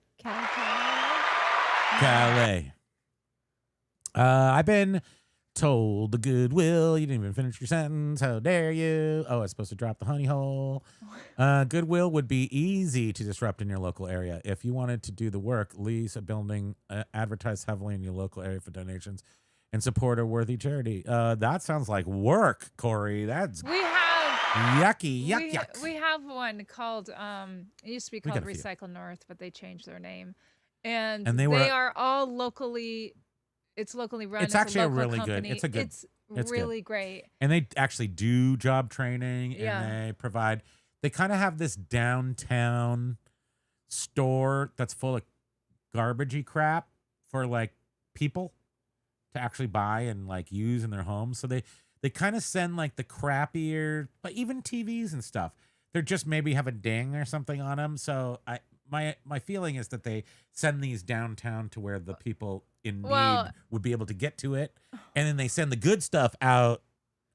Calais. I've been told the goodwill. You didn't even finish your sentence. How dare you? Oh, I was supposed to drop the honey hole. Goodwill would be easy to disrupt in your local area. If you wanted to do the work, lease a building, advertise heavily in your local area for donations, and support a worthy charity. That sounds like work, Corey. That's yuck. We have one called it used to be called Recycle North, but they changed their name. And they are all locally run. It's actually a a really company. good. It's really good. great. And they actually do job training and they kind of have this downtown store that's full of garbagey crap for like people to actually buy and like use in their homes. So they kind of send like the crappier, but even TVs and stuff. They're just maybe have a ding or something on them. So my feeling is that they send these downtown to where the people in need would be able to get to it, and then they send the good stuff out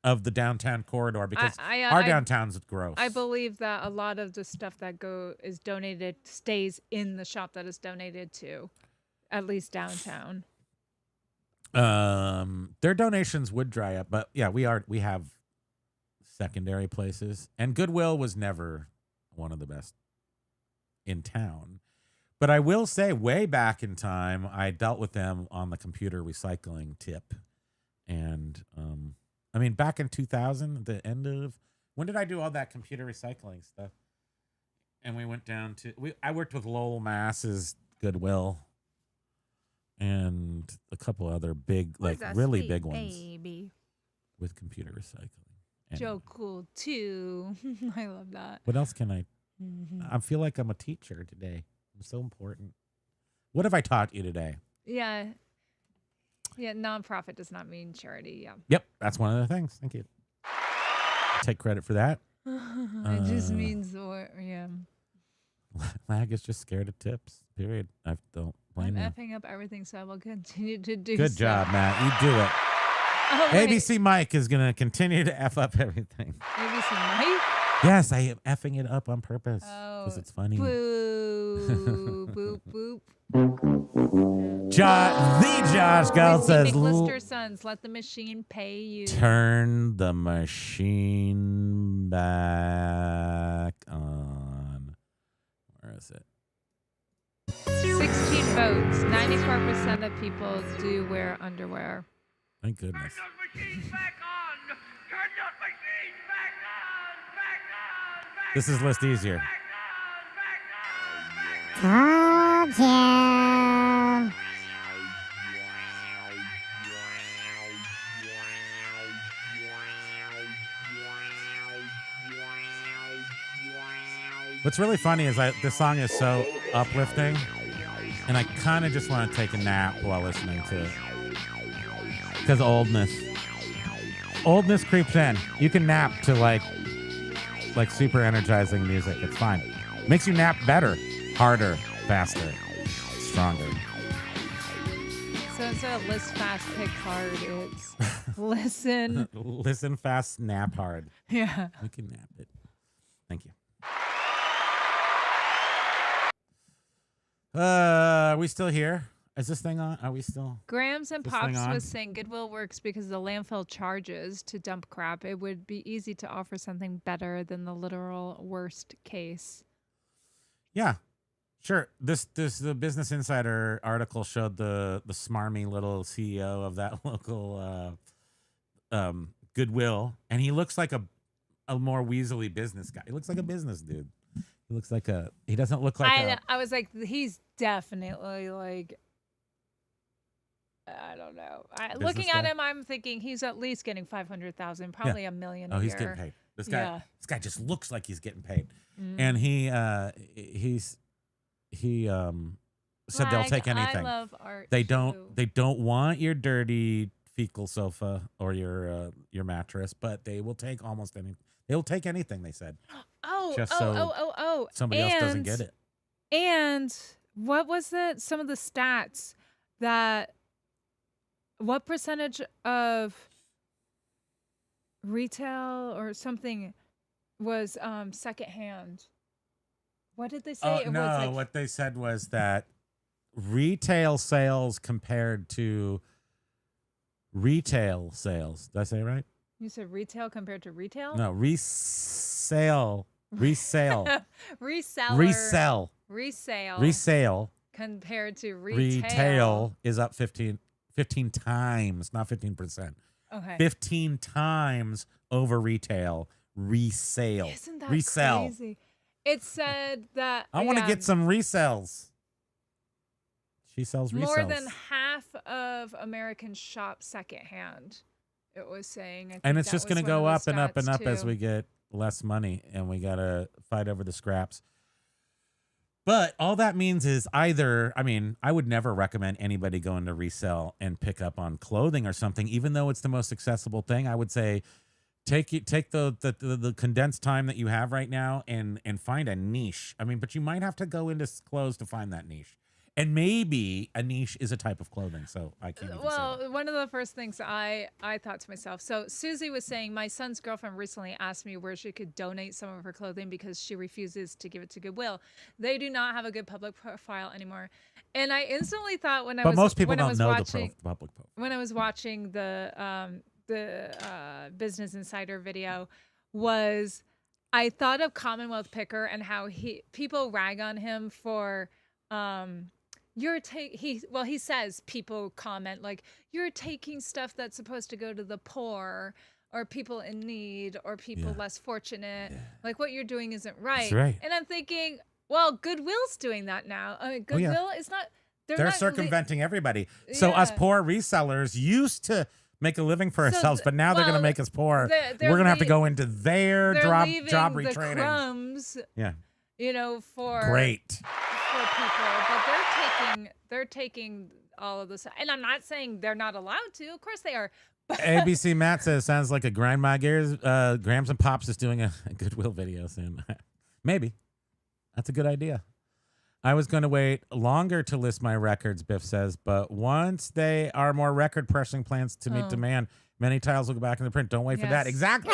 of the downtown corridor because our downtown's gross. I believe that a lot of the stuff that is donated stays in the shop that is donated to, at least downtown. Their donations would dry up, but yeah, we have secondary places, and Goodwill was never one of the best in town. But I will say, way back in time, I dealt with them on the computer recycling tip. And, I mean, back in 2000, the end of... When did I do all that computer recycling stuff? And we went down to... I worked with Lowell Mass's Goodwill. And a couple other big, like, really big ones. Baby. With computer recycling. Anyway. Joe Cool, too. I love that. What else can I... I feel like I'm a teacher today. I'm so important. What have I taught you today? Yeah. Yeah, nonprofit does not mean charity. Yeah. Yep, that's one of the things. Thank you. Take credit for that. It just means, yeah. Lag is just scared of tips, period. I don't blame you. I'm effing up everything, so I will continue to do Good job, Matt. You do it. Oh, ABC Mike is going to continue to F up everything. ABC Mike? Yes, I am effing it up on purpose because it's funny. Boo, boop, boop. The Josh Gold says, McLister Sons, let the machine pay you. Turn the machine back on. Where is it? 16 votes. 94% of people do wear underwear. Thank goodness. Turn those machines back on! Turn those machines back on! Back on! Back This is list easier. back on! Back on! Back on! Told ya. What's really funny is this song is so uplifting, and I kind of just want to take a nap while listening to it. Because oldness. Oldness creeps in. You can nap to like super energizing music. It's fine. Makes you nap better, harder, faster, stronger. So instead of list fast, pick hard, it's listen. Listen fast, nap hard. Yeah. We can nap it. Thank you. Are we still here? Is this thing on? Are we still? Grams and This thing Pops on? was saying Goodwill works because the landfill charges to dump crap. It would be easy to offer something better than the literal worst case. Yeah, sure. The Business Insider article showed the smarmy little CEO of that local Goodwill, and he looks like a more weaselly business guy. He looks like a business dude. He looks like a. He doesn't look like I was like, he's definitely like. I don't know. Looking at guy? him, I'm thinking he's at least getting 500,000, probably $1 million. Oh, a he's year. getting paid. This guy. Yeah. This guy just looks like he's getting paid, Mm. and he said they'll Like, take anything. I love art. They too. don't. They don't want your dirty fecal sofa or your mattress, but they will take almost any. They will take anything. They said. Just so somebody else doesn't get it. And what was it? Some of the stats that. What percentage of retail or something was secondhand? What did they say? Oh, no, what they said was that retail sales compared to retail sales. Did I say it right? You said retail compared to retail? No, resale. Resale. Reseller. Resale Compared to retail is up 15 times, not 15%. Okay. 15 times over retail. Resale. Isn't that resell. crazy? It said that I want to get some resells. She sells resells. more than half of Americans shop secondhand. It was saying. I think And it's that just was going to one go of up the and up and stats, up as too. we get less money and we got to fight over the scraps. But all that means is either, I mean, I would never recommend anybody going to resell and pick up on clothing or something, even though it's the most accessible thing. I would say take the condensed time that you have right now and find a niche. I mean, but you might have to go into clothes to find that niche. And maybe a niche is a type of clothing, so I can't even say that. One of the first things I thought to myself, so Susie was saying, my son's girlfriend recently asked me where she could donate some of her clothing because she refuses to give it to Goodwill. They do not have a good public profile anymore. And I instantly thought when I was most people when I don't was know watching, the public profile. when I was watching the Business Insider video was I thought of Commonwealth Picker and how people rag on him for he says people comment like you're taking stuff that's supposed to go to the poor or people in need or people less fortunate. Like what you're doing isn't right. That's right. And I'm thinking, well, Goodwill's doing that now. I mean, Goodwill is not. They're not circumventing everybody. So us poor resellers used to make a living for So ourselves, but now they're going to make us poor. We're going to have to go into their job retraining. The crumbs, Yeah. you know, for Great. for people, but they're taking all of this. And I'm not saying they're not allowed to. Of course they are. ABC Matt says sounds like a grind my gears. Grams and Pops is doing a Goodwill video soon. Maybe. That's a good idea. I was going to wait longer to list my records, Biff says, but once they are more record pressing plans to meet demand, many titles will go back into print. Don't wait for that. Exactly.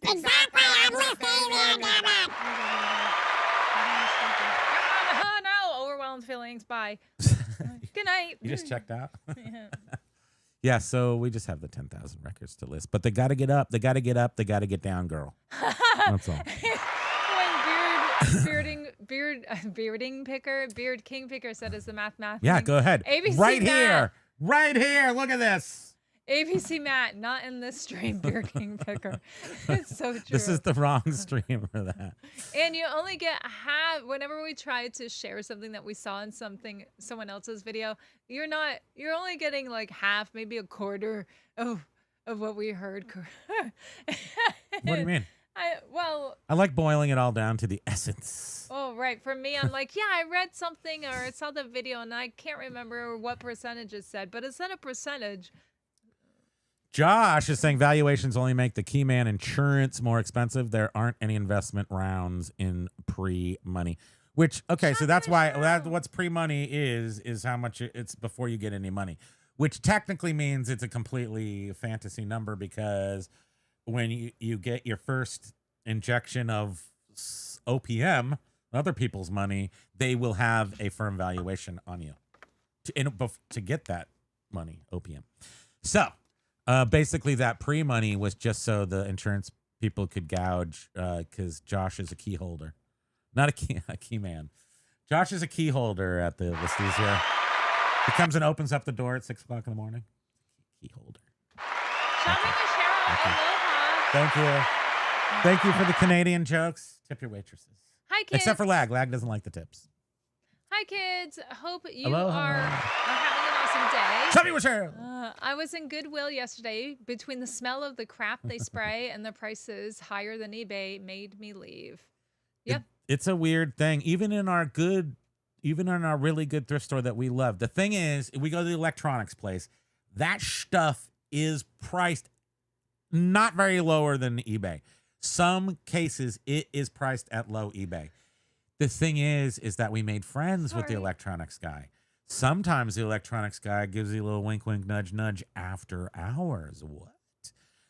Exactly, I'm listening, damn it. Oh no, overwhelmed feelings. Bye. Good night. You just checked out? Yeah, so we just have the 10,000 records to list, but they got to get up. They got to get up. They got to get down, girl. That's all. When Beard King Picker said is the math. Yeah, go ahead. ABC right Matt. here. Right here. Look at this. ABC Matt, not in this stream, Beard King Picker. It's so true. This is the wrong stream for that. And you only get half whenever we try to share something that we saw in someone else's video. You're only getting like half, maybe a quarter of what we heard. What do you mean? I like boiling it all down to the essence. Oh, right. For me, I'm like, yeah, I read something or I saw the video and I can't remember what percentage it said, but it said a percentage. Josh is saying valuations only make the key man insurance more expensive. There aren't any investment rounds in pre-money. Which, okay, so that's why what's pre-money is how much it's before you get any money. Which technically means it's a completely fantasy number, because when you get your first injection of OPM, other people's money, they will have a firm valuation on you to get that money, OPM. So basically that pre-money was just so the insurance people could gouge, because Josh is a key holder. Not a key man. Josh is a key holder at the listies here. He comes and opens up the door at 6 o'clock in the morning. Key holder. Shopping with Cheryl. Aloha. Thank you. Thank you for the Canadian jokes. Tip your waitresses. Hi, kids. Except for Lag. Lag doesn't like the tips. Hi, kids. Hope you Aloha. are having an awesome day. Shopping with Cheryl. I was in Goodwill yesterday. Between the smell of the crap they spray and the prices higher than eBay made me leave. Yep. It's a weird thing. Even in our really good thrift store that we love. The thing is, we go to the electronics place. That stuff is priced not very lower than eBay. Some cases, it is priced at low eBay. The thing is that we made friends with the electronics guy. Sometimes the electronics guy gives you a little wink, wink, nudge, nudge after hours. What?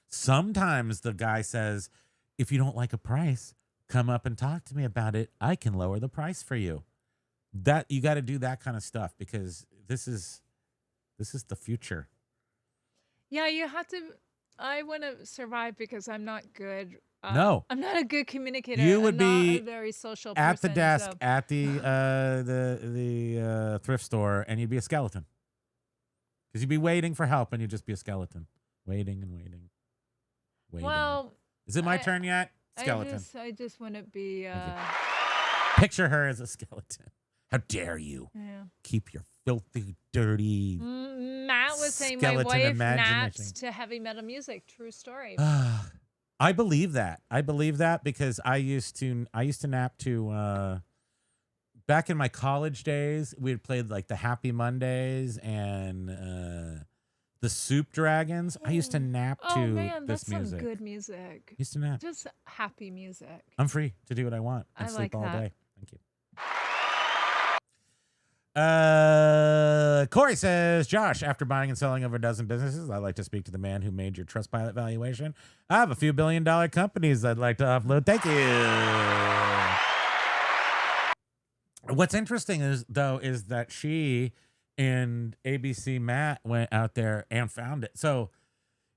Sometimes the guy says, if you don't like a price, come up and talk to me about it. I can lower the price for you. That you got to do that kind of stuff, because this is the future. Yeah, you have to. I want to survive because I'm not good. No, I'm not a good communicator. you would I'm be not a very social person, at the desk so- at the thrift store, and you'd be a skeleton, because you'd be waiting for help, and you'd just be a skeleton, waiting and waiting. Well, is it my turn yet? Skeleton. I just want to be. Picture her as a skeleton. How dare you? Yeah. Keep your filthy, dirty. Matt was saying my skeleton wife imagination. naps to heavy metal music. True story. I believe that. I believe that because I used to nap to back in my college days. We had played like the Happy Mondays and the Soup Dragons. I used to nap to man, this that's music. some good music. Used to nap. Just happy music. I'm free to do what I want and I sleep like all that. day. Thank you. Corey says, Josh, after buying and selling over a dozen businesses, I'd like to speak to the man who made your Trustpilot valuation. I have a few billion-dollar companies I'd like to upload. Thank you. What's interesting is that she and ABC Matt went out there and found it. So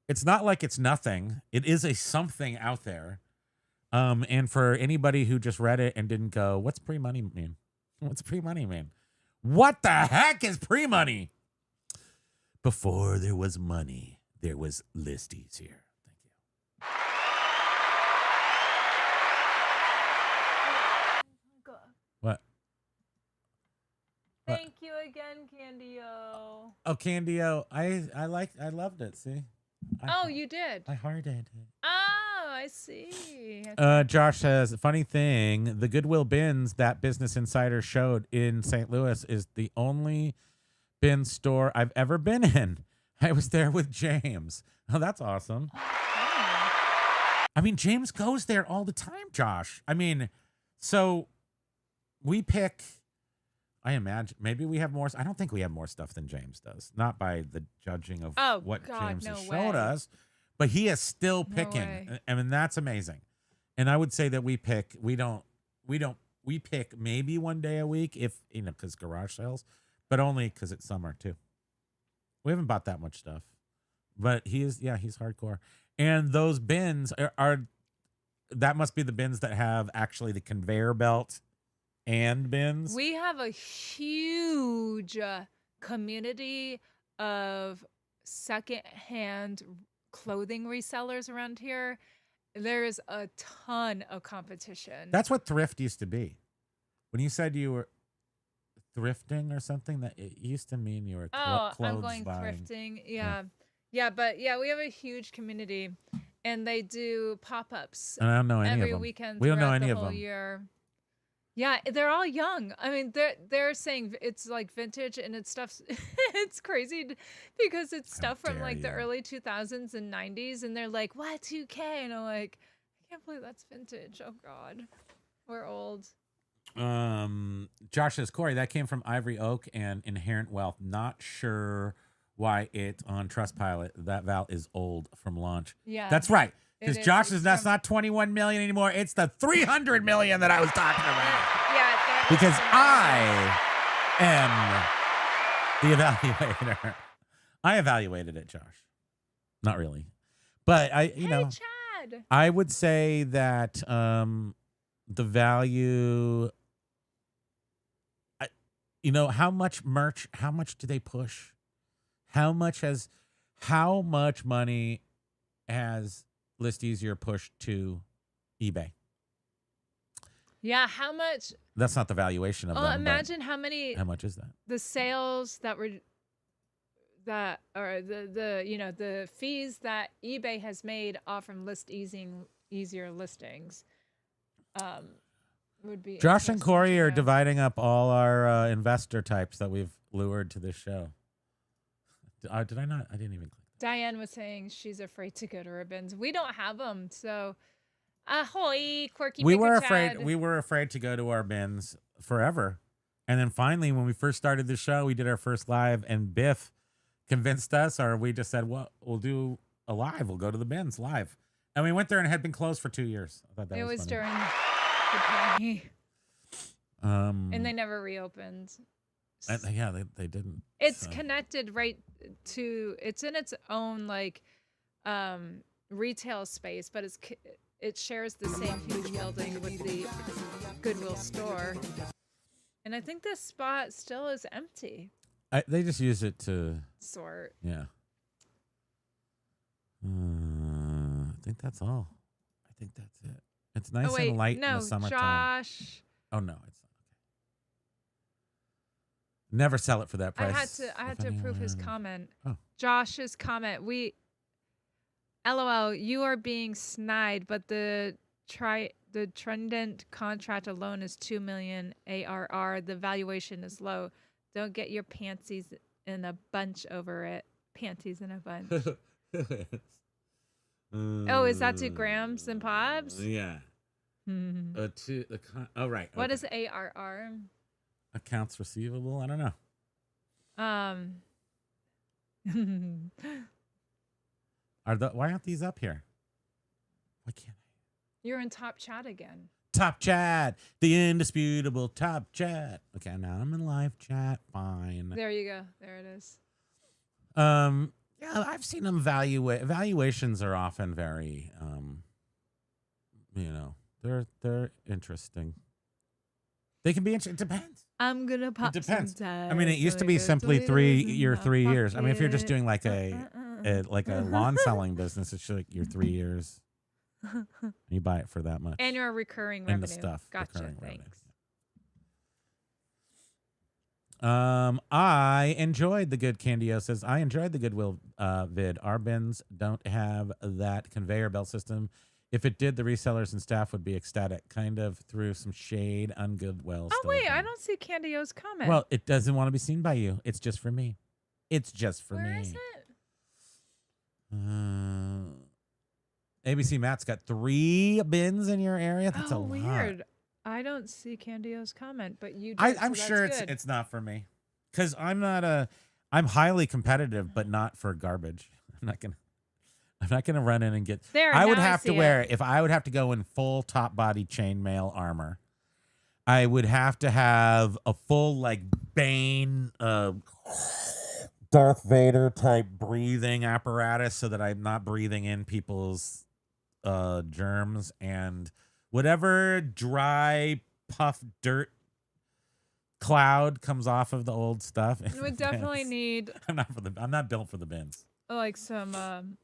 it's not like it's nothing. It is a something out there. And for anybody who just read it and didn't go, what's pre-money mean? What's pre-money mean? What the heck is pre-money? Before there was money, there was listies here. Thank you. What? Thank you again, Candy-O. Oh, Candy-O. I loved it. See? You did? I hearted it. Oh, I see. Josh says, funny thing, the Goodwill bins that Business Insider showed in St. Louis is the only bin store I've ever been in. I was there with James. Oh, that's awesome. I mean, James goes there all the time, Josh. I mean, so we pick, I imagine, maybe we have more. I don't think we have more stuff than James does. Not by the judging of what James has shown us. But he is still picking. I mean, that's amazing. And I would say that we pick maybe one day a week if, because garage sales, but only because it's summer too. We haven't bought that much stuff, but he's hardcore. And those bins are that must be the bins that have actually the conveyor belt and bins. We have a huge community of secondhand clothing resellers around here. There's a ton of competition. That's what thrift used to be. When you said you were thrifting or something, that it used to mean you were clothes I'm going buying. thrifting. Yeah, but we have a huge community, and they do pop-ups And I don't know any every of them. weekend. We don't know throughout any the of whole them. Year. Yeah, they're all young. I mean, they're saying it's like vintage and it's stuff. It's crazy because it's stuff from dare like the you. early 2000s and 90s, and they're like, "What 2K?" And I'm like, I can't believe that's vintage. Oh God, we're old. Josh says, Corey, that came from Ivory Oak and Inherent Wealth. Not sure why it on Trustpilot. That Val is old from launch. Yeah, That's right. Because it is. Josh It's is that's from- not 21 million anymore. It's the 300 million that I was talking about. Yeah, that was Because from- I am the evaluator. I evaluated it, Josh. Not really. But Hey, Chad. I would say that the value, how much merch, how much do they push? How much money has List Easier pushed to eBay? Yeah, how much? That's not the valuation of Oh, them. but imagine how many how much is that? the sales that were the fees that eBay has made off from easier listings. Would be Josh and interesting Corey to are know. dividing up all our investor types that we've lured to this show. Did I not? I didn't even click. Diane was saying she's afraid to go to ribbons. We don't have them, so ahoy, quirky. We Bigger were Chad. afraid. We were afraid to go to our bins forever, and then finally, when we first started the show, we did our first live, and Biff convinced us, or we just said, "Well, we'll do a live. We'll go to the bins live," and we went there, and it had been closed for 2 years. I thought that It was funny. during the pandemic, and they And never reopened. yeah, they didn't. It's so. connected right to. It's in its own like retail space, but it shares the same huge building with the Goodwill store. And I think this spot still is empty. They just use it to. Sort. Yeah. I think that's all. I think that's it. It's nice Oh wait, and light in no, the summertime. Josh. Oh no, it's not. Okay. Never sell it for that I price. had if to approve his anyone- comment. Oh. Josh's comment. LOL, you are being snide, but the Trident contract alone is 2 million ARR. The valuation is low. Don't get your panties in a bunch over it. Panties in a bunch. Oh, is that 2 grams and pobs? Yeah. Oh right. What okay. is ARR? Accounts receivable? I don't know. Why aren't these up here? Why can't I? You're in top chat again. Top chat, the indisputable top chat. Okay, now I'm in live chat. Fine. There you go. There it is. Yeah, I've seen them evaluate. Evaluations are often very, they're interesting. They can be interesting. It depends. I'm gonna pop. It depends. Some I mean, it used to be simply 3 years. I mean, if you're just doing like a lawn selling business, it's like your 3 years. You buy it for that much. And your recurring And revenue. the stuff. Gotcha. recurring revenue. Thanks. I enjoyed the good. Candio says, I enjoyed the Goodwill vid. Our bins don't have that conveyor belt system. If it did, the resellers and staff would be ecstatic. Kind of threw some shade on Goodwill. Oh still wait, a I thing. don't see Candio's comment. Well, it doesn't want to be seen by you. It's just for me. It's just for Where me. is it? ABC Matt's got 3 bins in your area. That's a lot. Weird. I don't see Candio's comment, but you do. I'm so sure that's good. it's not for me, because I'm highly competitive, but not for garbage. I'm not gonna run in and get. There, I would now I have to see wear it. if I would have to go in full top body chainmail armor. I would have to have a full like Bane, Darth Vader type breathing apparatus, so that I'm not breathing in people's germs and whatever dry puff dirt cloud comes off of the old stuff. You would definitely need I'm not built for the bins. like some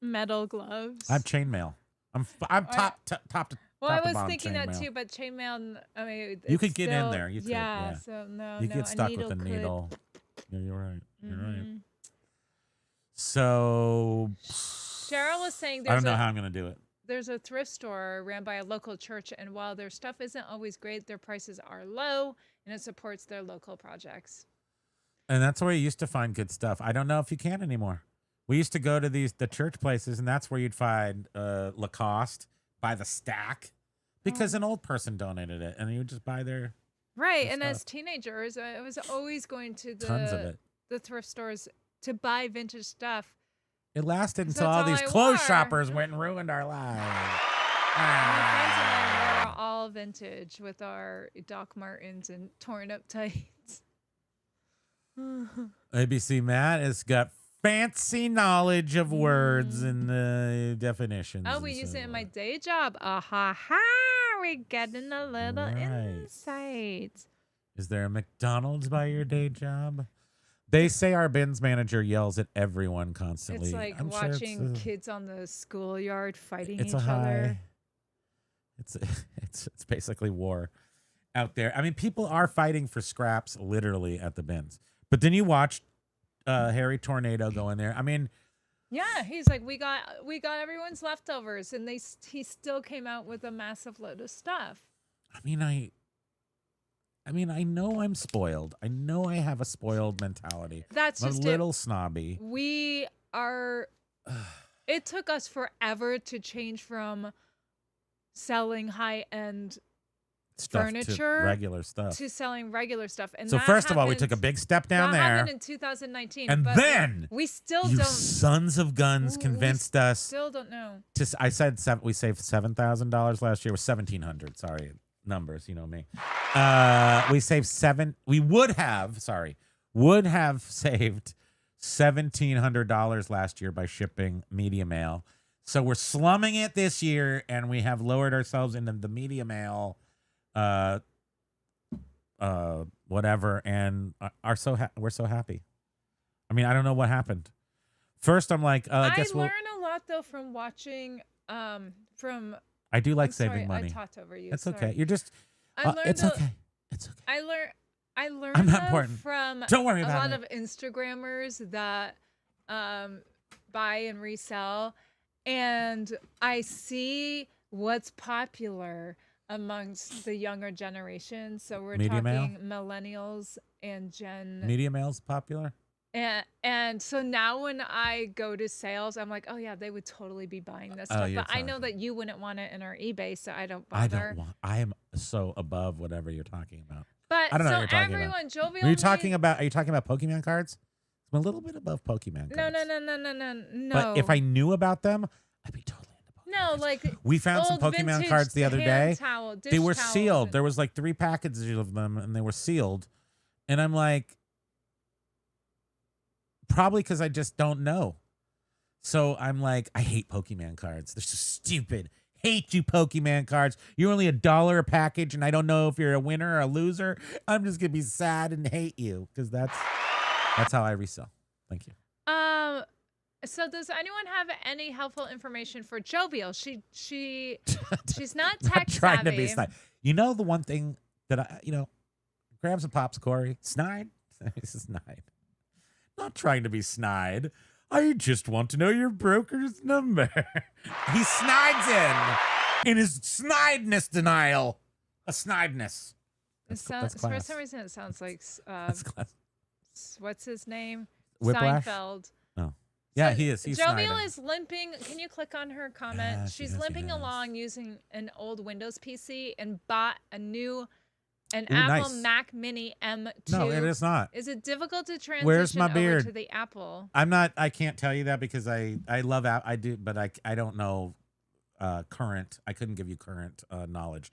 metal gloves. I'm chainmail. I'm top to Well, top I to was bottom thinking that chainmail. too, but chainmail. I mean, You it's could get in still- there. You could, yeah. So no, You no, get stuck a with a could- needle. Yeah, you're right. You're right. Mhm. So Cheryl was saying I there's don't know how I'm gonna do it. there's a thrift store ran by a local church, and while their stuff isn't always great, their prices are low, and it supports their local projects. And that's where you used to find good stuff. I don't know if you can anymore. We used to go to the church places, and that's where you'd find Lacoste by the stack because an old person donated it, and you would just buy their Right, their and stuff. as teenagers, I was always going to Tons of it. the thrift stores to buy vintage stuff. It lasted 'Cause until that's all all these I clothes wore. shoppers went and ruined our lives. My friends and I were all vintage with our Doc Martens and torn up tights. ABC Matt has got fancy knowledge of words and definitions. Oh, we and use so it in my on. day job. Ha! We're getting a little Right. insight. Is there a McDonald's by your day job? They say our bins manager yells at everyone constantly. It's like I'm sure watching kids on the schoolyard fighting it's each a high. other. It's basically war out there. I mean, people are fighting for scraps literally at the bins. But then you watch Harry Tornado go in there. I mean, Yeah, he's like, we got everyone's leftovers, and he still came out with a massive load of stuff. I mean, I know I'm spoiled. I know I have a spoiled mentality. That's I'm just a little snobby. We are. It took us forever to change from selling high-end Stuff furniture to regular stuff. to selling regular stuff. And So that first of all, we happened- took a big step down that there. happened in 2019, And but then we still You don't. sons of guns we convinced us. Still don't know. I said we saved $7,000 last year. It was $1,700. Sorry, numbers. You know me. We saved We would have saved $1,700 last year by shipping media mail. So we're slumming it this year, and we have lowered ourselves into the media mail, whatever, and we're so happy. I mean, I don't know what happened. First, I'm like, I guess learn a lot though from watching. From I do like I'm sorry, saving money. I talked over you. It's sorry. okay. You're just. I learned It's a- okay. It's okay. I learned I'm not though important. from Don't worry a about lot it. of Instagrammers that buy and resell, and I see what's popular amongst the younger generation. So we're Media mail? talking millennials and Gen. Media mail's popular. And so now when I go to sales, I'm like, oh yeah, they would totally be buying this Oh, stuff. you're But I know talking- that you wouldn't want it in our eBay, so I don't I bother. don't want. I am so above whatever you're talking about. But I don't know so what you're talking about. everyone, Jovial. Are you made- talking about? Are you talking about Pokemon cards? I'm a little bit above Pokemon cards. No. But if I knew about them, I'd be totally into Pokemon. No, cards. like We found some old Pokemon vintage cards the other hand day. towel, They dish were towels sealed. and- There was like 3 packages of them, and they were sealed. And I'm like, probably because I just don't know. So I'm like, I hate Pokemon cards. They're so stupid. Hate you, Pokemon cards. You're only $1 a package, and I don't know if you're a winner or a loser. I'm just gonna be sad and hate you because that's how I resell. Thank you. So does anyone have any helpful information for Jovial? She's not tech Trying savvy. to be snide. You know the one thing that grab some pops, Corey. Snide. This is snide. Not trying to be snide. I just want to know your broker's number. He snides in his snideness denial. A snideness. It That's for class. some reason it sounds like That's class. what's his name? Whiplash? Seinfeld. No. Yeah, So he is. He's Jovial sniding. is limping. Can you click on her comment? Yes, She's yes, limping yes. along using an old Windows PC and bought an Ooh, Apple nice. Mac Mini M2. No, it is not. Is it difficult to transition Where's my over beard? to the Apple? I'm not. I can't tell you that because I love app. I do, but I don't know current. I couldn't give you current knowledge.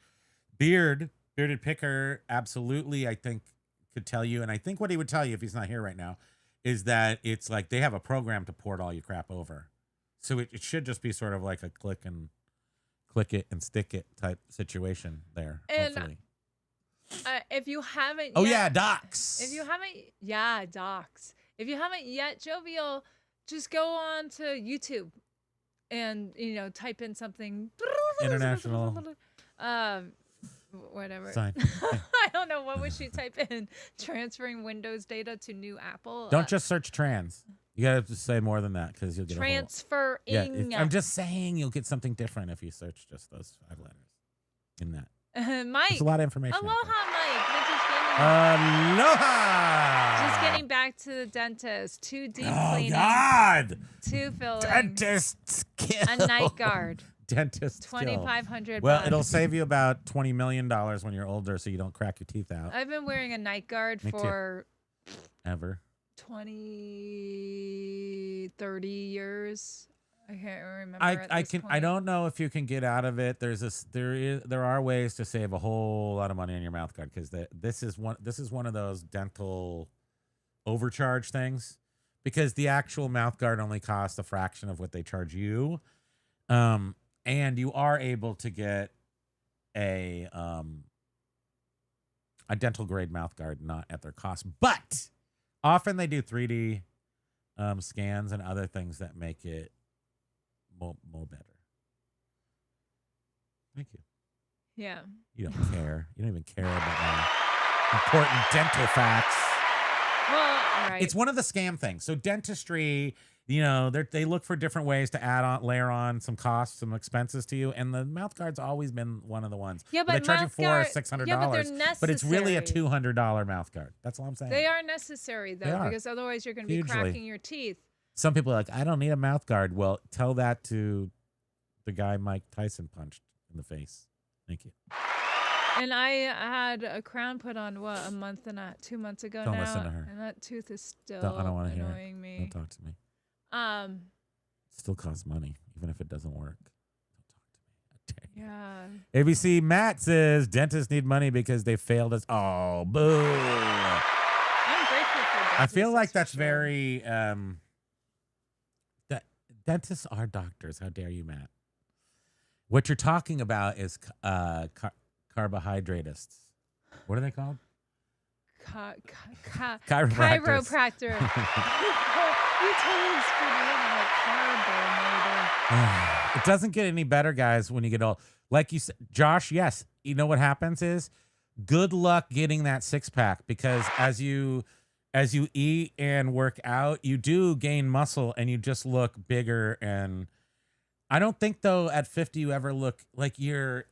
Bearded Picker absolutely. I think could tell you, and I think what he would tell you if he's not here right now is that it's like they have a program to port all your crap over, so it should just be sort of like a click it and stick it type situation there. And hopefully. If you haven't, Oh yet, yeah, docs. If you haven't, docs. If you haven't yet, Jovial, just go on to YouTube and type in something International. Whatever. Sign. I don't know, what would she type in? Transferring Windows data to new Apple. Don't just search trans. You gotta have to say more than that because you'll get Transferring. I'm just saying you'll get something different if you search just those 5 letters in that. Mike. There's a lot of information. out Aloha, there. Mike. Aloha. Just getting back to the dentist. 2 deep Oh cleaning. God. 2 filling. Dentist kill. A night guard. Dentist kill. $2,500. Well, it'll save you about $20 million when you're older, so you don't crack your teeth out. I've been wearing a night guard Me too. for Ever. 20, 30 years. I can't remember. I don't know if you can get out of it. There are ways to save a whole lot of money on your mouth guard because this is one of those dental overcharge things because the actual mouth guard only costs a fraction of what they charge you. And you are able to get a dental grade mouth guard not at their cost, but often they do 3D scans and other things that make it more better. Thank you. Yeah. You don't care. You don't even care about my important dental facts. Well, right. It's one of the scam things. So dentistry, they look for different ways to layer on some costs, some expenses to you, and the mouth guard's always been one of the ones. Yeah, but they charge you $400 or $600. Yeah, but they're necessary. But it's really a $200 mouth guard. That's all I'm saying. They are necessary though, They are. because otherwise you're going to be Hugely. cracking your teeth. Some people are like, I don't need a mouth guard. Well, tell that to the guy Mike Tyson punched in the face. Thank you. And I had a crown put on 2 months ago Don't now, listen to her. and that tooth is still I don't want to hear annoying it. me. Don't talk to me. Um, It still costs money, even if it doesn't work. Don't talk to me. I dare you. yeah. ABC Matt says dentists need money because they failed us. Oh, boo. I'm grateful for I feel dentists, like for that's sure. very that dentists are doctors. How dare you, Matt? What you're talking about is carbohydratists. What are they called? Chiropractor. You totally screwed me up. I'm like, carbo. It doesn't get any better, guys, when you get old. Like you said, Josh, yes. You know what happens is good luck getting that 6-pack because as you eat and work out, you do gain muscle and you just look bigger. And I don't think, though, at 50 you ever look like your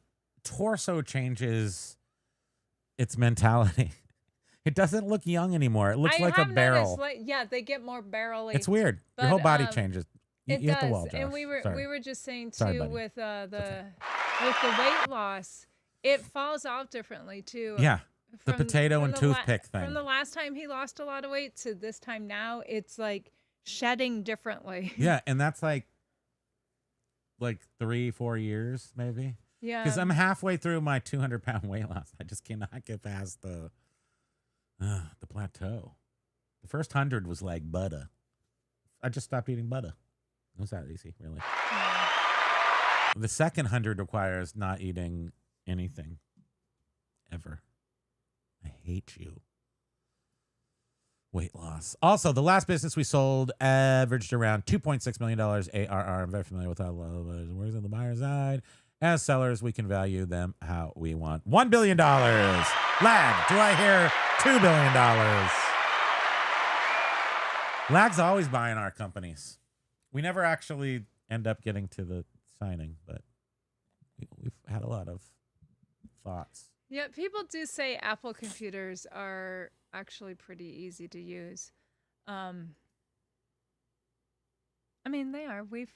torso changes its mentality. It doesn't look young anymore. It looks like a barrel. Noticed, they get more barrel-y. It's weird. But, Your whole body changes. You It hit does, the wall, Josh. and we Sorry. were just saying Sorry, too buddy. with the weight loss, it falls off differently too. Yeah. The potato and toothpick thing. From the last time he lost a lot of weight to this time now, it's like shedding differently. Yeah, and that's like 3-4 years maybe. Yeah. Because I'm halfway through my 200-pound weight loss. I just cannot get past the plateau. The first 100 was like butter. I just stopped eating butter. It was that easy, really. The second 100 requires not eating anything ever. I hate you. Weight loss. Also, the last business we sold averaged around $2.6 million ARR. I'm very familiar with how low it works on the buyer side. As sellers, we can value them how we want. $1 billion. Lag. Do I hear $2 billion? Lag's always buying our companies. We never actually end up getting to the signing, but we've had a lot of thoughts. Yeah, people do say Apple computers are actually pretty easy to use. I mean, they are. We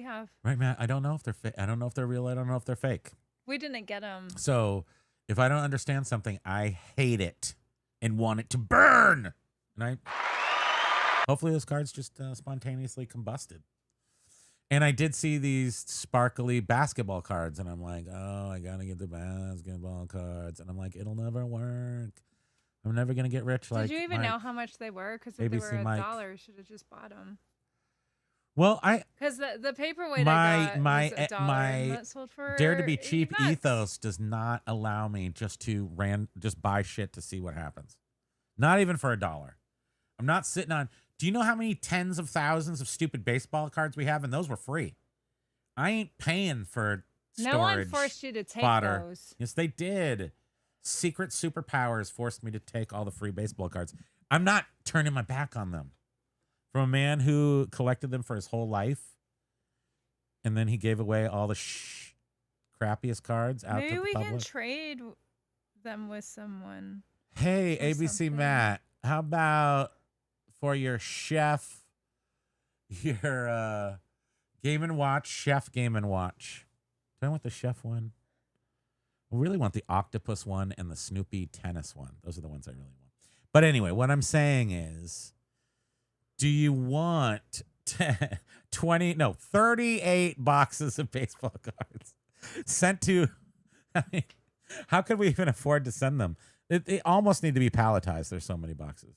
have. Right, Matt? I don't know if they're I don't know if they're real. I don't know if they're fake. We didn't get them. So if I don't understand something, I hate it and want it to burn. And hopefully those cards just spontaneously combusted. And I did see these sparkly basketball cards, and I'm like, oh, I gotta get the basketball cards, and I'm like, it'll never work. I'm never gonna get rich. Did you even know how much they were? Because if they were $1, you should have just bought them. Well, because the paperweight I got was $1, and that sold for Dare to be cheap $80. ethos does not allow me just to buy shit to see what happens. Not even for $1. I'm not sitting on. Do you know how many tens of thousands of stupid baseball cards we have? And those were free. I ain't paying for storage. No one forced you to take fodder. those. Yes, they did. Secret superpowers forced me to take all the free baseball cards. I'm not turning my back on them from a man who collected them for his whole life, and then he gave away all the crappiest cards out Maybe to the we public. can trade them with someone. Hey, or ABC something. Matt, how about for your chef, your Game & Watch, Chef Game & Watch? Do I want the chef one? I really want the octopus one and the Snoopy tennis one. Those are the ones I really want. But anyway, what I'm saying is, do you want 38 boxes of baseball cards sent to, I mean, how could we even afford to send them? They almost need to be palletized. There's so many boxes.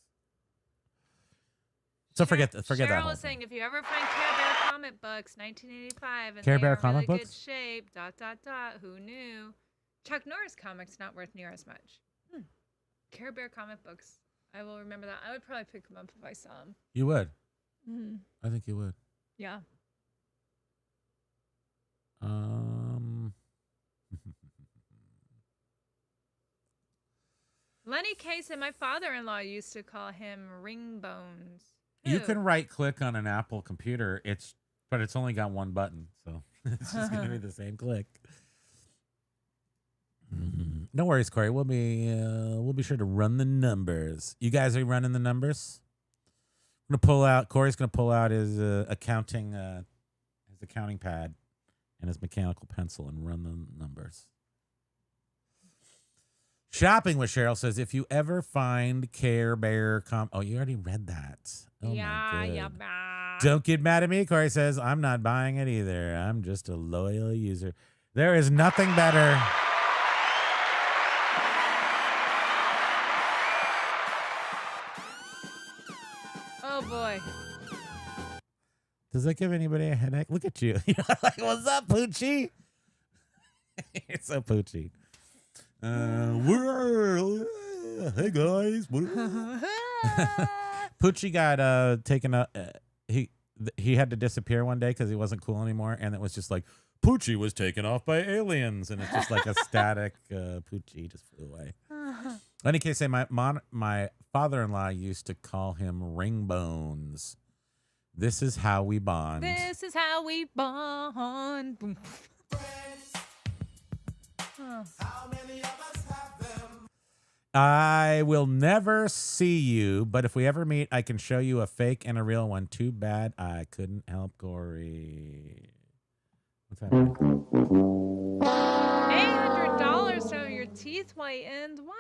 So forget that. Cheryl whole was thing. saying if you ever find Care Bear comic books, 1985, and Care they Bear are in comic really books? good shape, ... Who knew? Chuck Norris comics not worth near as much. Care Bear comic books. I will remember that. I would probably pick them up if I saw them. You would. Mm-hmm. I think you would. Yeah. Lenny K said my father-in-law used to call him Ring Bones. You Who? can right click on an Apple computer. But it's only got one button, so it's just gonna be the same click. No worries, Corey. We'll be sure to run the numbers. You guys are running the numbers. I'm gonna pull out. Corey's gonna pull out his accounting pad and his mechanical pencil and run the numbers. Shopping with Cheryl says, if you ever find Care Bear oh, you already read that. Oh my God. Don't get mad at me. Corey says, I'm not buying it either. I'm just a loyal user. There is nothing better. Oh boy. Does that give anybody a headache? Look at you. You're like, what's up, Poochie? You're so Poochie. Hey guys. Poochie got taken up. He had to disappear one day because he wasn't cool anymore, and it was just like Poochie was taken off by aliens, and it's just like a static Poochie just flew away. In any case, my father-in-law used to call him Ring Bones. This is how we bond. This is how we bond. Boom. How many of us have them? I will never see you, but if we ever meet, I can show you a fake and a real one. Too bad I couldn't help Corey. What's happening? $800 so your teeth whitened. What?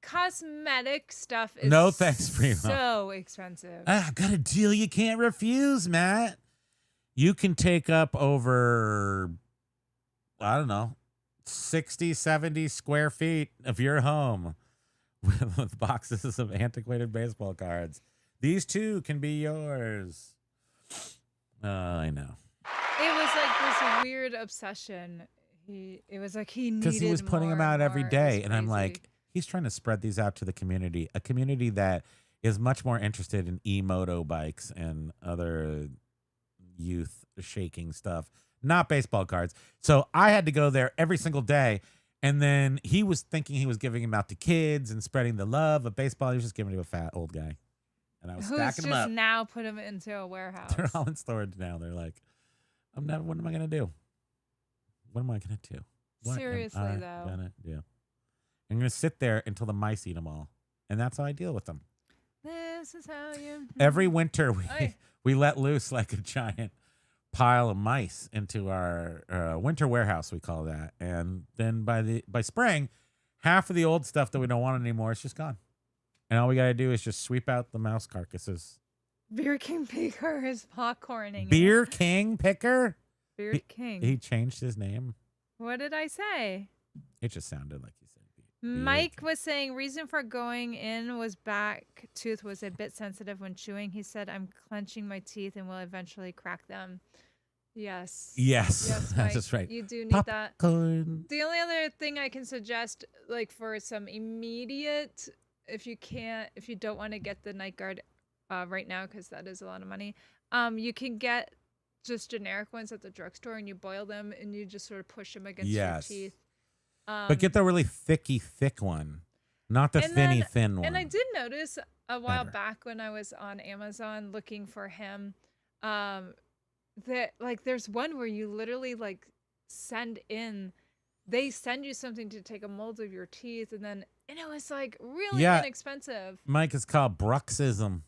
Cosmetic stuff is No thanks, Primo. so expensive. I've got a deal you can't refuse, Matt. You can take up over, I don't know, 60, 70 square feet of your home with boxes of antiquated baseball cards. These two can be yours. I know. It was like this weird obsession. It was like he needed Because he was putting them more out and every more. It day. was And I'm crazy. like, he's trying to spread these out to the community, a community that is much more interested in e-moto bikes and other youth shaking stuff, not baseball cards. So I had to go there every single day. And then he was thinking he was giving them out to kids and spreading the love of baseball. He was just giving it to a fat old guy. And I was who's stacking them just up. now put them into a warehouse. They're all in storage now. They're like, what am I going to do? What am I going to do? What Seriously, am I though. gonna do? I'm going to sit there until the mice eat them all. And that's how I deal with them. This is how you. Every winter, Aye. we let loose like a giant pile of mice into our winter warehouse, we call that. And then by spring, half of the old stuff that we don't want anymore is just gone. And all we got to do is just sweep out the mouse carcasses. Beer King Baker is popcorning. Beer King Picker? Beer King. He changed his name. What did I say? It just sounded like he said Mike was saying reason for going in was back tooth was a bit sensitive when chewing. He said, I'm clenching my teeth and will eventually crack them. Yes. Yes, Yes, that's Mike, just right. You do need that. Popcorn. The only other thing I can suggest, like for some immediate, if you don't want to get the night guard right now, because that is a lot of money, you can get just generic ones at the drugstore and you boil them and you just sort of push them against your teeth. But get the really thick one, not the thin one. And I did notice a while better. back when I was on Amazon looking for him. That like there's one where you literally like they send you something to take a mold of your teeth, and it was like really Yeah. inexpensive. Mike, is called Bruxism.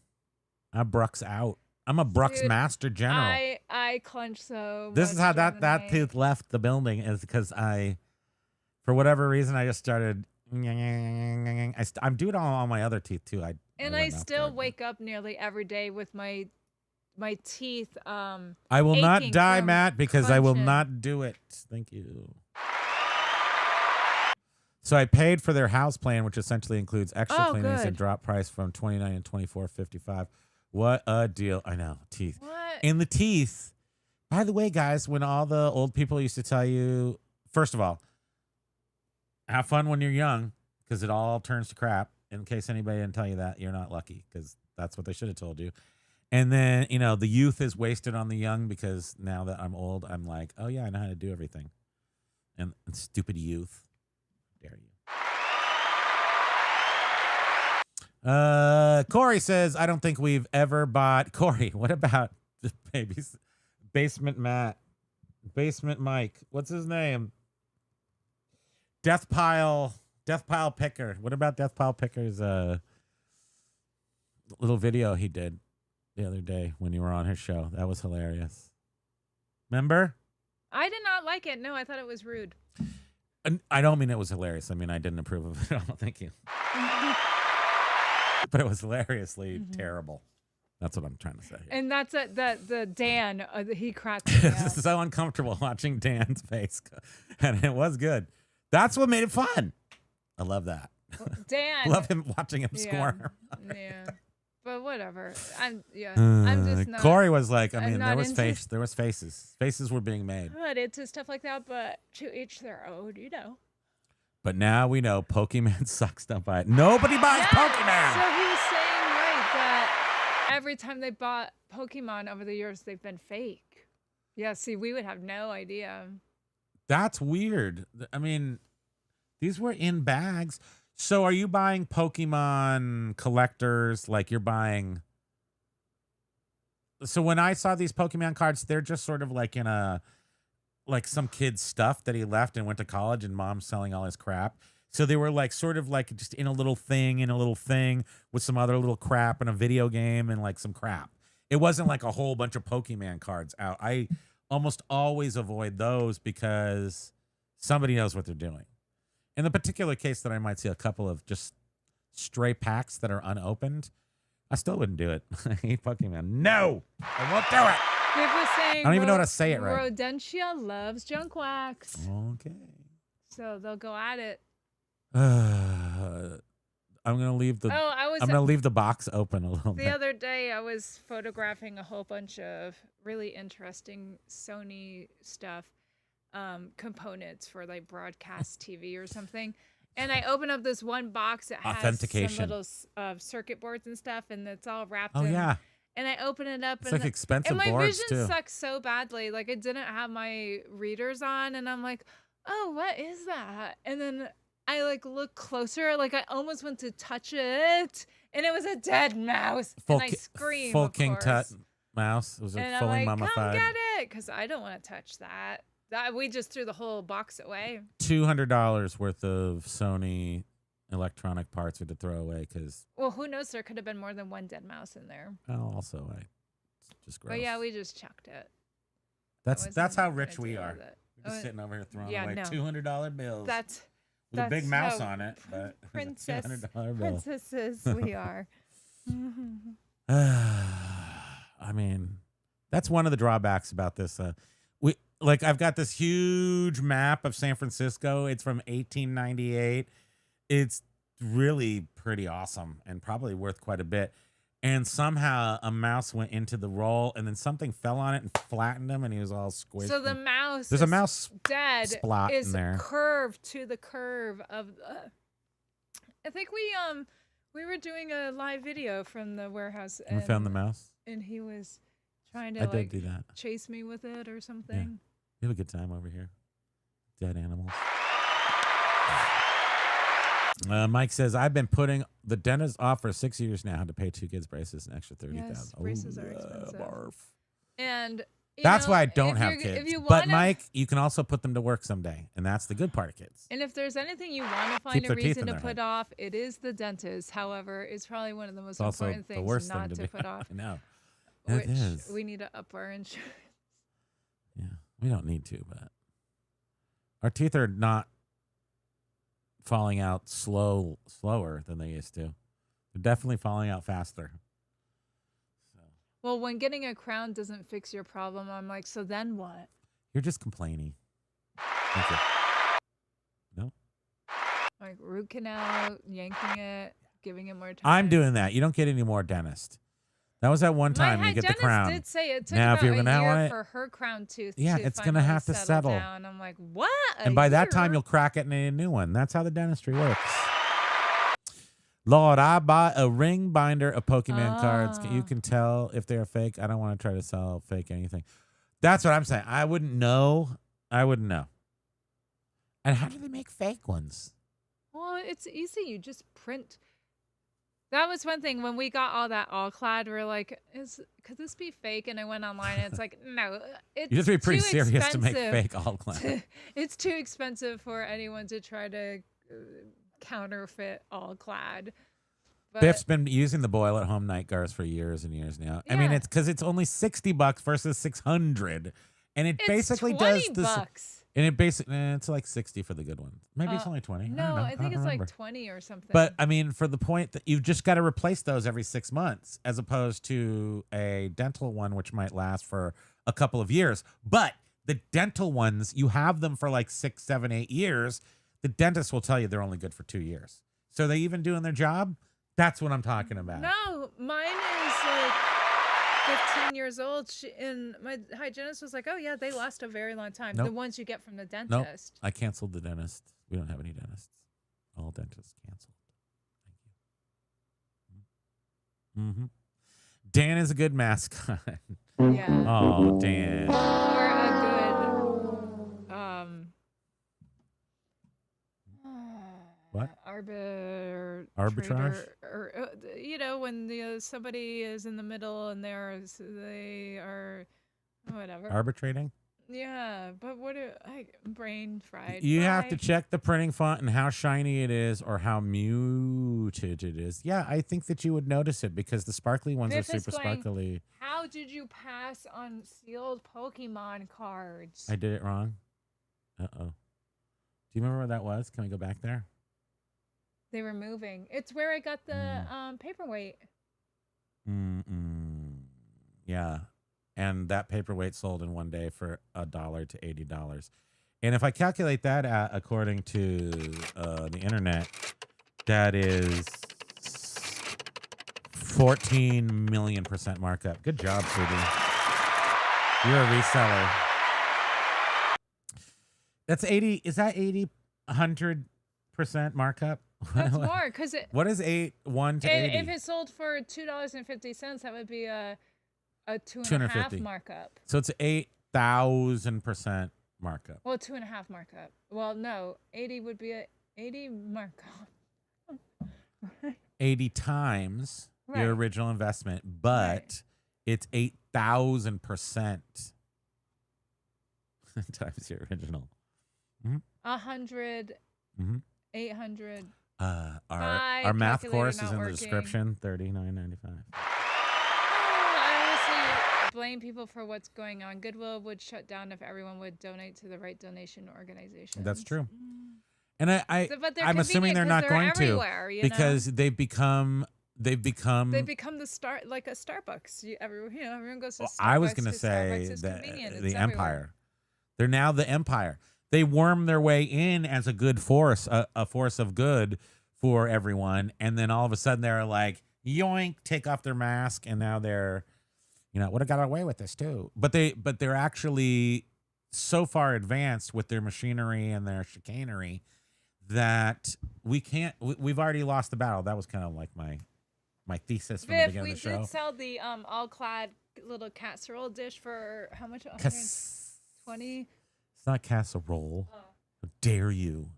I Brux out. I'm a Brux Dude, master general. I clench so This much is how during the that night. tooth left the building, is because for whatever reason, I just started. I'm doing it on all my other teeth too. I still wake up nearly every day with my teeth. I will not aching die, from Matt, because I will clenching. not do it. Thank you. So I paid for their house plan, which essentially includes extra Oh, cleanings good. and drop price from $29 and $24.55. What a deal! I know, teeth. What? And the teeth. By the way, guys, when all the old people used to tell you, first of all, have fun when you're young, because it all turns to crap. In case anybody didn't tell you that, you're not lucky, because that's what they should have told you. And then, the youth is wasted on the young, because now that I'm old, I'm like, oh yeah, I know how to do everything. And stupid youth. Dare you. Corey says, I don't think we've ever bought. Corey, what about the babies? Basement Matt. Basement Mike. What's his name? Deathpile Picker. What about Deathpile Picker's little video he did the other day when you were on his show? That was hilarious. Remember? I did not like it. No, I thought it was rude. And I don't mean it was hilarious. I mean, I didn't approve of it at all. Thank you. But it was hilariously terrible. That's what I'm trying to say. And that's the Dan. He cracked me up. This is so uncomfortable watching Dan's face. And it was good. That's what made it fun. I love that. Dan. Love him watching him Yeah. squirm. Yeah. But whatever. I'm just not. Corey was like, I I'm mean, not there was into- face. There was faces. Faces were being made. I'm not into stuff like that, but to each their own, But now we know Pokemon sucks. Don't buy it. Nobody buys Pokemon. So he was saying, right, that every time they bought Pokemon over the years, they've been fake. Yeah, see, we would have no idea. That's weird. I mean, these were in bags. So are you buying Pokemon collectors? Like you're buying. So when I saw these Pokemon cards, they're just sort of like in like some kid's stuff that he left and went to college, and mom's selling all his crap. So they were like sort of like just in a little thing with some other little crap and a video game and like some crap. It wasn't like a whole bunch of Pokemon cards out. I almost always avoid those because somebody knows what they're doing. In the particular case that I might see a couple of just stray packs that are unopened, I still wouldn't do it. I hate Pokemon. No, I won't do it. Dave was saying I don't even know how to say it right. Rodentia loves junk wax. Okay. So they'll go at it. I'm gonna leave the. I was I'm gonna leave the box open a little the bit. other day I was photographing a whole bunch of really interesting Sony stuff, components for like broadcast TV or something. And I open up this one box that has Authentication. some little circuit boards and stuff, and it's all wrapped Oh in. yeah, And I open it up, it's and like expensive and my boards vision too. sucks so badly. Like, I didn't have my readers on, and I'm like, oh, what is that? And then I like look closer, like I almost went to touch it, and it was a dead mouse. And I screamed. Full of King Tut course. mouse. It was And like I'm fully like, mummified. come get it, because I don't want to touch that. We just threw the whole box away. $200 worth of Sony electronic parts we had to throw away because. Well, who knows? There could have been more than one dead mouse in there. Oh, also it's just gross. But yeah, we just chucked it. That's how rich we are. We're just Oh, sitting over here throwing yeah, away no. $200 bills That's with a big mouse how on it, but it's a princess, $200 bill. princesses we are. I mean, that's one of the drawbacks about this. I've got this huge map of San Francisco. It's from 1898. It's really pretty awesome and probably worth quite a bit. And somehow a mouse went into the roll, and then something fell on it and flattened him, and he was all squished. So the mouse, There's a mouse dead, splot is in there. curved to the curve of. I think we were doing a live video from the warehouse, And we found the mouse. and he was trying to I did like do that. chase me with it or something. We have a good time over here. Dead animals. Mike says, I've been putting the dentist off for 6 years now. Had to pay 2 kids' braces, an extra $30,000. Yes, braces are expensive. Barf. And That's know, why I don't if have you're- kids. If you But wanna- Mike, you can also put them to work someday, and that's the good part of kids. And if there's anything you want to find Keep a their teeth reason in to their put head. off, it is the dentist. However, it's probably one of the most It's also important the things worst not thing to to put do. off. I know. Which It is. we need to up our insurance. Yeah, we don't need to, but our teeth are not falling out slower than they used to. They're definitely falling out faster. So Well, when getting a crown doesn't fix your problem, I'm like, so then what? you're just complaining. Thank you. No, Like root canal, yanking it, giving it more time. I'm doing that. You don't get any more dentist. That was that one time My you get the hygienist crown. did say it took Now, if about you're a gonna year want it- for her crown tooth Yeah, to it's gonna finally have to settle. down. I'm like, what? And by that time, year? you'll crack it and need a new one. That's how the dentistry works. Lord, I bought a ring binder of Pokemon cards. You Ah. can tell if they're fake. I don't want to try to sell fake anything. That's what I'm saying. I wouldn't know. I wouldn't know. And how do they make fake ones? Well, it's easy. You just print. That was one thing when we got all that all clad. We're like, could this be fake? And I went online and it's like, no, it's You have to be pretty too serious to make expensive fake all clad. It's too expensive for anyone to try to counterfeit all clad. But Biff's been using the boil at home night guards for years and years now. I mean, Yeah. it's because it's only $60 versus $600, and it it's basically 20 does this. bucks. And it basically, it's like 60 for the good ones. Maybe it's only 20. No, I don't know. I think don't it's remember. like 20 or something. But I mean, for the point that you've just got to replace those every 6 months, as opposed to a dental one, which might last for a couple of years. But the dental ones, you have them for like 6, 7, 8 years. The dentist will tell you they're only good for 2 years. So are they even doing their job? That's what I'm talking about. No, mine is like 15 years old. And my hygienist was like, oh, yeah, they last a very long time. The Nope. ones you get from the dentist. Nope. I canceled the dentist. We don't have any dentists. All dentists canceled. Thank you. Mm-hmm. Dan is a good mascot. Yeah. Oh, Dan. Or a good What? arbitrage, or you know, when somebody is in the middle and they are whatever. Arbitrating? Yeah, but brain fried. You have to Bye. check the printing font and how shiny it is or how muted it is. Yeah, I think that you would notice it because the sparkly ones Biff are is super going, sparkly. How did you pass on sealed Pokemon cards? I did it wrong. Uh-oh. Do you remember where that was? Can we go back there? They were moving. It's where I got the paperweight. Yeah. And that paperweight sold in one day for $1 to $80. And if I calculate that out according to the internet, that is 14 million % markup. Good job, Sudie. You're a reseller. That's 80. Is that 80, 100% markup? That's more because What is 1 to 80? if it sold for $2.50, that would be a 2.5 $2.50 markup. So it's 8,000% markup. Well, 2.5 markup. Well, no, 80 would be a 80 markup. 80 times Right. your original investment, but Right. it's 8,000% times your original. 100, Mm-hmm. 800. Our Bye, math calculator course is not in the working. description. $39.95. I honestly blame people for what's going on. Goodwill would shut down if everyone would donate to the right donation organization. That's true. And But they're I'm assuming they're not going everywhere, you because know? they've become They become the like a Starbucks. Everyone goes to Starbucks. I was going to 'cause say Starbucks is that convenient. the It's empire. everywhere. They're now the empire. They worm their way in as a good force, a force of good for everyone, and then all of a sudden they're like, yoink, take off their mask, and now they're, would have got away with this too. But they're actually so far advanced with their machinery and their chicanery that we've already lost the battle. That was kind of like my thesis from the Viv, beginning we of the show. did sell the all-clad little casserole dish for how much? Cas- 120. It's not casserole. Oh. How dare you?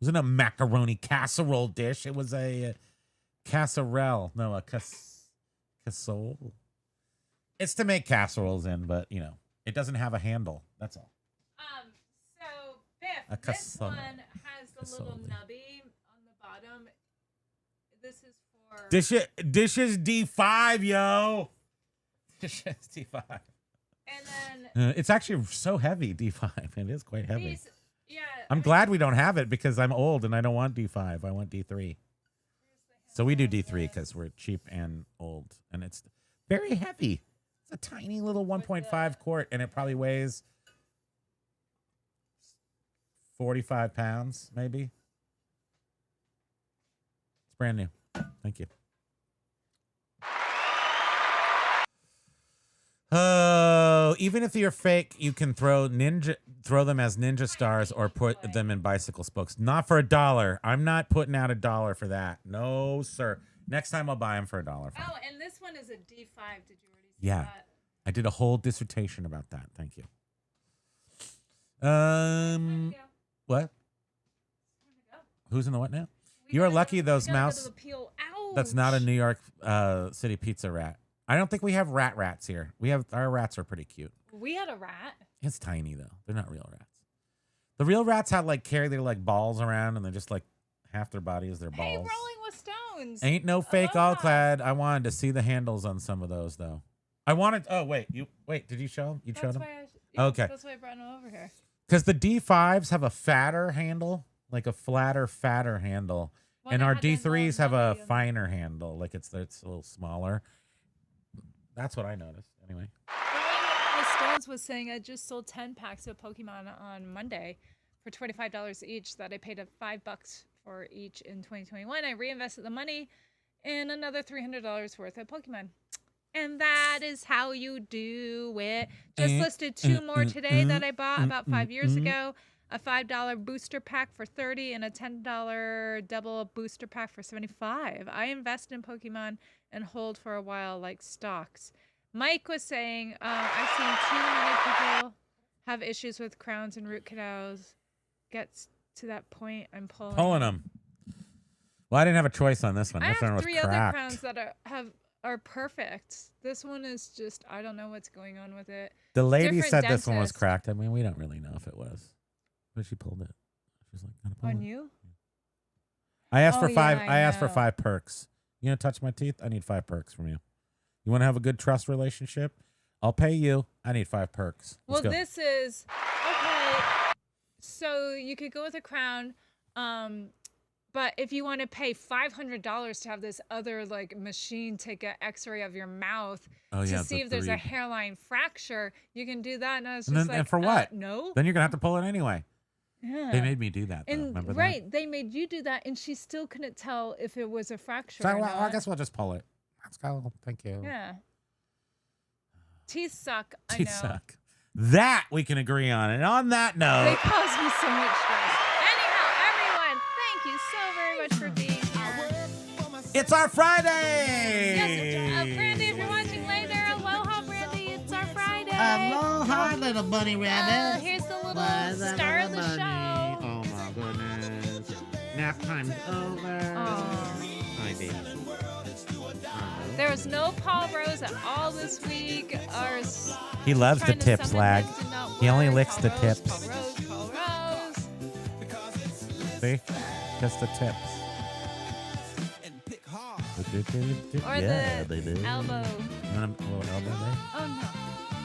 wasn't a macaroni casserole dish. It was a casserole. No, a casserole. It's to make casseroles in, but you know, it doesn't have a handle. That's all. So Biff, A this casserole. one has the little Casserole. nubby on the bottom. This is for Dishes D5, yo. Dishes D5. and then It's actually so heavy, D5. It is quite heavy. these. Yeah, I'm glad we don't have it because I'm old and I don't want D5. I want D3. So we do D3 because we're cheap and old. And it's very heavy. It's a tiny little 1.5 quart and it probably weighs 45 pounds, maybe. It's brand new. Thank you. Oh, even if you're fake, you can throw them as ninja stars or put them in bicycle spokes. Not for $1. I'm not putting out $1 for that. No, sir. Next time I'll buy them for $1. Oh, and this one is a D5. Did you already see Yeah. that? I did a whole dissertation about that. Thank you. What? Who's in the what now? You are lucky those mouse. That's not a New York City pizza rat. I don't think we have rats here. Our rats are pretty cute. We had a rat. It's tiny though. They're not real rats. The real rats have carry their balls around and they're just half their body is their balls. Hey, Rolling with Stones. Ain't no fake Aloha. all clad. I wanted to see the handles on some of those though. I wanted. Oh wait, did you show them? You showed them? Okay. That's why I brought them over here. Because the D5s have a fatter handle, like a flatter, fatter handle, Well, and they our had those little D3s have a nubby and- finer handle, it's a little smaller. That's what I noticed. Anyway. Rolling with Stones was saying I just sold 10 packs of Pokemon on Monday for $25 each. That I paid $5 for each in 2021. I reinvested the money in another $300 worth of Pokemon. And that is how you do it. Just listed 2 more today that I bought about 5 years ago. A $5 booster pack for $30 and a $10 double booster pack for $75. I invest in Pokemon and hold for a while like stocks. Mike was saying, I've seen too many people have issues with crowns and root canals. Gets to that point, I'm pulling them. Well, I didn't have a choice on this one. I This one have was 3 other cracked. crowns that are perfect. This one is just, I don't know what's going on with it. The lady Different said this one was dentist. cracked. I mean, we don't really know if it was, but she pulled it. She's like, "Gotta pull On it." you? I asked for Oh, 5. yeah, I I asked for know. 5 perks. You gonna touch my teeth? I need 5 perks from you. You want to have a good trust relationship? I'll pay you. I need 5 perks. Well, Let's go. this is okay. So you could go with a crown, but if you want to pay $500 to have this other machine take an X-ray of your mouth to see if there's a hairline fracture, you can do that. And I was just and for what? No. Then you're gonna have to pull it anyway. Yeah. They made me do that. Though. And Remember that? right, they made you do that, and she still couldn't tell if it was a fracture. So or well, I not. guess we'll just pull it. Let's go. Thank you. Yeah. Teeth suck. I Teeth know. suck. That we can agree on. And on that They note, cause me so much stress. Anyhow, everyone, thank you so very much for being here. it's our Friday. Yes, Brandy, if you're watching later, aloha, Brandy. It's our Friday. Aloha, little bunny rabbit. Here's the little Was a star of little the bunny. show. Oh my goodness. Nap time's over. Aw. Hi, baby. There was no Paul Rose at all this week. He loves the Trying to tips, summon lag. him did not He only work. licks Paul the Rose, tips. Paul Rose. See? Just the tips. Or yeah, the baby. elbow. You want a little elbow there? Oh, no.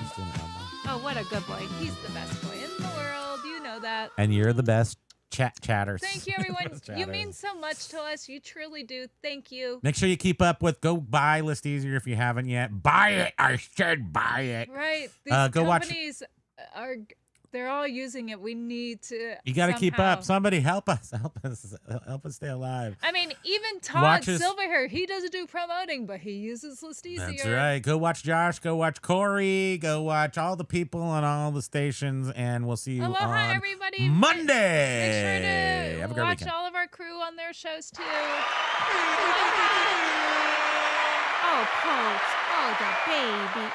Just do an elbow. Oh, what a good boy. He's the best boy in the world. You know that. And you're the best chatters. Thank you, You're the everyone. best You chatters. mean so much to us. You truly do. Thank you. Make sure you keep up with Go Buy List Easier if you haven't yet. Buy it. I said buy it. Right. These Go watch- companies they're all using it. We need to. You got to keep somehow- up. Somebody help us. Help us stay alive. I mean, even Todd Watch us- Silverhair, he doesn't do promoting, but he uses List Easier. That's right. Go watch Josh. Go watch Corey. Go watch all the people on all the stations, and we'll see you Aloha, on everybody. Monday. Make sure to Have a great watch weekend. all of our crew on their shows too. Oh, Pokes. Oh, the baby.